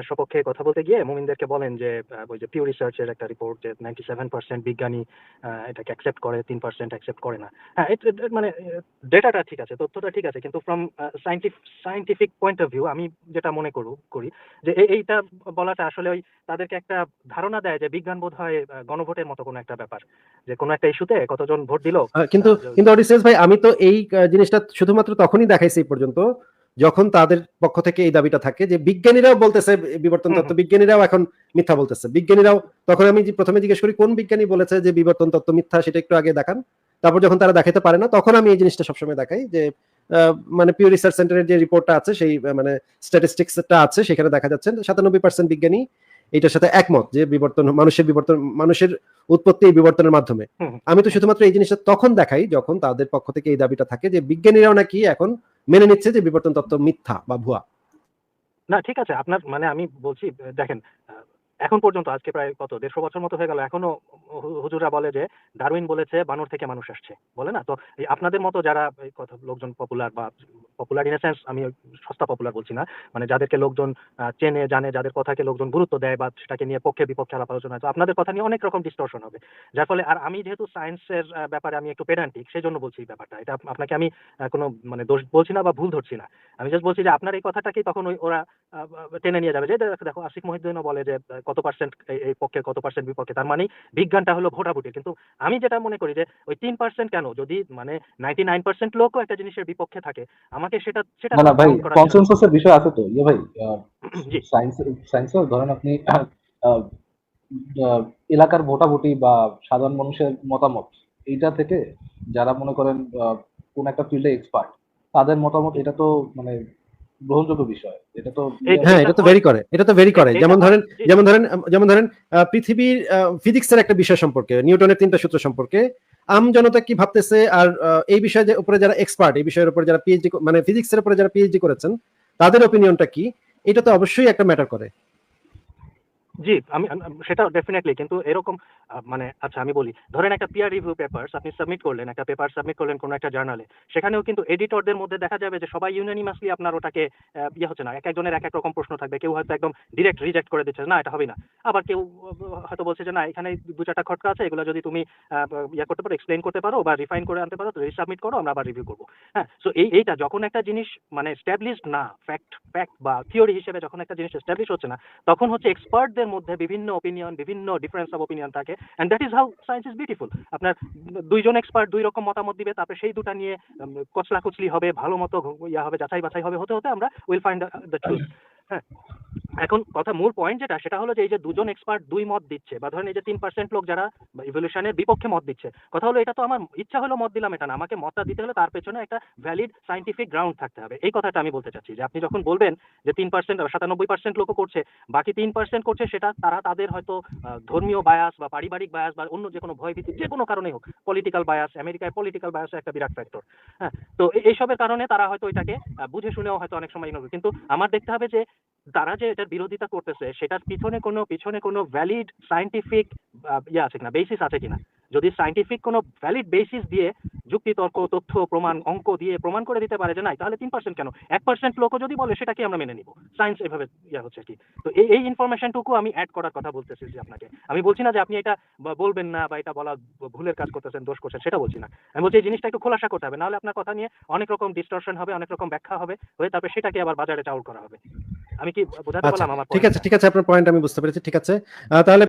সপক্ষে কথা বলতে গিয়ে মুমিনদেরকে বলেন যে ওই যে পিউ রিসার্চের একটা রিপোর্ট যে 97% বিজ্ঞানী এটাকে অ্যাকসেপ্ট করে, 3% অ্যাকসেপ্ট করে না। হ্যাঁ, মানে ডেটাটা ঠিক আছে, তথ্যটা ঠিক আছে, কিন্তু from scientific point of view আমি যেটা মনে করি যে এইটা বলাটা আসলে ওই তাদেরকে একটা ধারণা দেয় যে বিজ্ঞান বোধ হয় গণভোটের মতো কোনো একটা ব্যাপার, যে কোনো একটা ইস্যুতে কতজন ভোট দিল। কিন্তু অডিসিয়াস ভাই আমি তো এই জিনিসটা শুধুমাত্র তখনই দেখাইছি এই পর্যন্ত যখন তাদের পক্ষ থেকে এই দাবিটা থাকে যে বিজ্ঞানীরাও বলতেছে বিবর্তন তত্ত্ব, বিজ্ঞানীরাও এখন মিথ্যা বলতেছে, বিজ্ঞানীরাও, তখন আমি প্রথমে জিজ্ঞেস করি কোন বিজ্ঞানী বলেছে যে বিবর্তন তত্ত্ব মিথ্যা, সেটা একটু আগে দেখান। তারপর যখন তারা দেখাতে পারে না তখন আমি এই জিনিসটা সবসময় দেখাই যে মানে পিউ রিসার্চ সেন্টারের যে রিপোর্টটা আছে, সেই মানে স্ট্যাটিস্টিক্সটা আছে, সেখানে দেখা যাচ্ছে 97% বিজ্ঞানী এটার সাথে একমত যে মানুষের উৎপত্তি এই বিবর্তনের মাধ্যমে। আমি তো শুধুমাত্র এই জিনিসটা তখন দেখাই যখন তাদের পক্ষ থেকে এই দাবিটা থাকে যে বিজ্ঞানীরাও নাকি এখন মেনে নিচ্ছে যে বিবর্তন তত্ত্ব মিথ্যা বা ভুয়া। না ঠিক আছে, আপনার মানে আমি বলছি দেখেন, এখন পর্যন্ত আজকে প্রায় কত 150 বছর মতো হয়ে গেল, এখনো হুজুররা বলে যে ডারউইন বলেছে বানর থেকে মানুষ আসছে, বলে না? তো এই আপনাদের মতো যারা এই কথা লোকজন পপুলার বা পপুলার ইন সেন্স, আমি সস্তা পপুলার বলছি না, মানে যাদেরকে লোকজন চেনে জানে, যাদের কথাকে লোকজন গুরুত্ব দেয় বা সেটাকে নিয়ে পক্ষে বিপক্ষে আলাপ আলোচনা হয়, তো আপনাদের কথা নিয়ে অনেক রকম ডিস্টর্শন হবে, যার ফলে আর আমি যেহেতু সায়েন্সের ব্যাপারে আমি একটু পেডান্টিক, সেই জন্য বলছি এই ব্যাপারটা। এটা আপনাকে আমি কোনো মানে দোষ বলছি না বা ভুল ধরছি না, আমি জাস্ট বলছি যে আপনার এই কথাটাকেই তখন ওরা টেনে নিয়ে যাবে যে দেখো আসিফ মহিউদ্দিনও বলে যে কত পার্সেন্ট এই পক্ষে কত পার্সেন্ট বিপক্ষে, তার মানে বিজ্ঞানটা হলো ভোটাভুটি। কিন্তু আমি যেটা মনে করি যে ওই 3% কেন, যদি মানে 99% লোকও একটা জিনিসের বিপক্ষে থাকে, আমাকে সেটা সেটা না না ভাই, কাউন্ট করা কনসেনসাসের বিষয় আছে তো ভাই। জি সায়েন্সের ধরেন আপনি আহ, আহ, এলাকার ভোটাভুটি বা সাধারণ মানুষের মতামত, এইটা থেকে যারা মনে করেন কোন একটা ফিল্ডে এক্সপার্ট, তাদের মতামত, এটা তো মানে গ্রহণযোগ্য বিষয়। এটা তো হ্যাঁ, এটা তো ভেরি করে। যেমন ধরেন পৃথিবীর ফিজিক্সের একটা বিষয় সম্পর্কে, নিউটনের 3টা সূত্র সম্পর্কে জনতা কি ভাবতেছে, আর এই বিষয়ের উপরে যারা এক্সপার্ট, এই বিষয়ের উপরে যারা পিএইচডি মানে ফিজিক্সের উপরে যারা পিএইচডি করেছেন, তাদের অপিনিয়নটা কি, এটা তো অবশ্যই একটা ম্যাটার করে। জি, আমি সেটা ডেফিনেটলি, কিন্তু এরকম মানে আচ্ছা আমি বলি, ধরেন একটা পিয়ার রিভিউ পেপারস আপনি সাবমিট করলেন, একটা পেপার সাবমিট করলেন কোনো একটা জার্নালে, সেখানেও কিন্তু এডিটরদের মধ্যে দেখা যাবে যে সবাই ইউনানিমাসলি আপনার ওটাকে ইয়ে হচ্ছে না, এক একজনের এক এক রকম প্রশ্ন থাকবে, কেউ হয়তো একদম ডিরেক্ট রিজেক্ট করে দিচ্ছে না এটা হবে না, আবার কেউ হয়তো বলছে যে না এখানে 2-4টা খটকা আছে, এগুলো যদি তুমি ইয়ে করতে পারো, এক্সপ্লেইন করতে পারো বা রিফাইন করে আনতে পারো, তো রিসাবমিট করো, আমরা আবার রিভিউ করবো। হ্যাঁ, সো এইটা যখন একটা জিনিস মানে এস্টাবলিশড না, ফ্যাক্ট বা থিওরি হিসেবে যখন একটা জিনিস এস্টাবলিশ হচ্ছে না, তখন হচ্ছে এক্সপার্টদের মধ্যে বিভিন্ন অপিনিয়ন, বিভিন্ন ডিফারেন্স অফ অপিনিয়ন থাকে, and that is how science is beautiful. আপনার দুইজন এক্সপার্ট দুই রকম মতামত দিবে, তারপরে সেই দুটা নিয়ে কচলাকুচলি হবে, ভালো মতো ইয়া হবে, যাচাই বাছাই হবে, হতে হতে আমরা উইল ফাইন্ড দ্য ট্রুথ। হ্যাঁ, এখন কথা মূল পয়েন্ট যেটা, সেটা হলো যে এই যে দুজন এক্সপার্ট দুই মত দিচ্ছে, বা ধরেন এই যে 3% লোক যারা ইভলিউশনের বিপক্ষে মত দিচ্ছে, কথা হলো এটা তো আমার ইচ্ছা হলো মত দিলাম এটা না, আমাকে মতটা দিতে হলে তার পেছনে একটা ভ্যালিড সাইন্টিফিক গ্রাউন্ড থাকতে হবে। এই কথাটা আমি বলতে চাচ্ছি যে আপনি যখন বলবেন যে 3% 97% লোকও করছে, বাকি 3% করছে, সেটা তারা তাদের হয়তো ধর্মীয় বায়াস বা পারিবারিক বায়াস বা অন্য যে কোনো ভয়ভীতি যে কোনো কারণে হোক, পলিটিক্যাল বায়াস, আমেরিকায় পলিটিক্যাল বায়াস একটা বিরাট ফ্যাক্টর। হ্যাঁ, তো এইসবের কারণে তারা হয়তো এটাকে বুঝে শুনেও হয়তো অনেক সময় ইগনোর করে, কিন্তু আমার দেখতে হবে যে তারা যে এটার বিরোধিতা করতেছে সেটার পিছনে কোনো ভ্যালিড সায়েন্টিফিক ইয়ে আছে কিনা, বেসিস আছে কিনা। যদি সায়েন্টিফিক কোনো ভ্যালিড বেসিস দিয়ে যুক্তি তর্ক তথ্য প্রমাণ অঙ্ক দিয়ে প্রমাণ করে দিতে পারে যে নাই, তাহলে 3% কেন, 1% লোকও যদি বলে সেটাকে আমরা মেনে নিব, সায়েন্স এভাবে ইয়ে হচ্ছে কি। তো এই ইনফরমেশনটুকু আমি অ্যাড করার কথা বলতেছি যে আপনাকে, আমি বলছি না যে আপনি এটা বলবেন না বা এটা বলা ভুলের কাজ করতেছেন, দোষ করছেন, সেটা বলছি না। আমি বলছি এই জিনিসটা একটু খোলাসা করতে হবে, নাহলে আপনার কথা নিয়ে অনেক রকম ডিস্টরশন হবে, অনেক রকম ব্যাখ্যা হবে, হয়ে তারপরে সেটাকে আবার বাজারে চাউল করা হবে। আমি কি বোঝাতে আচ্ছা, পারলাম আমার ঠিক পয়েন্টটা? আছে, আপনার পয়েন্ট আমি বুঝতে পেরেছি। ঠিক আছে, তাহলে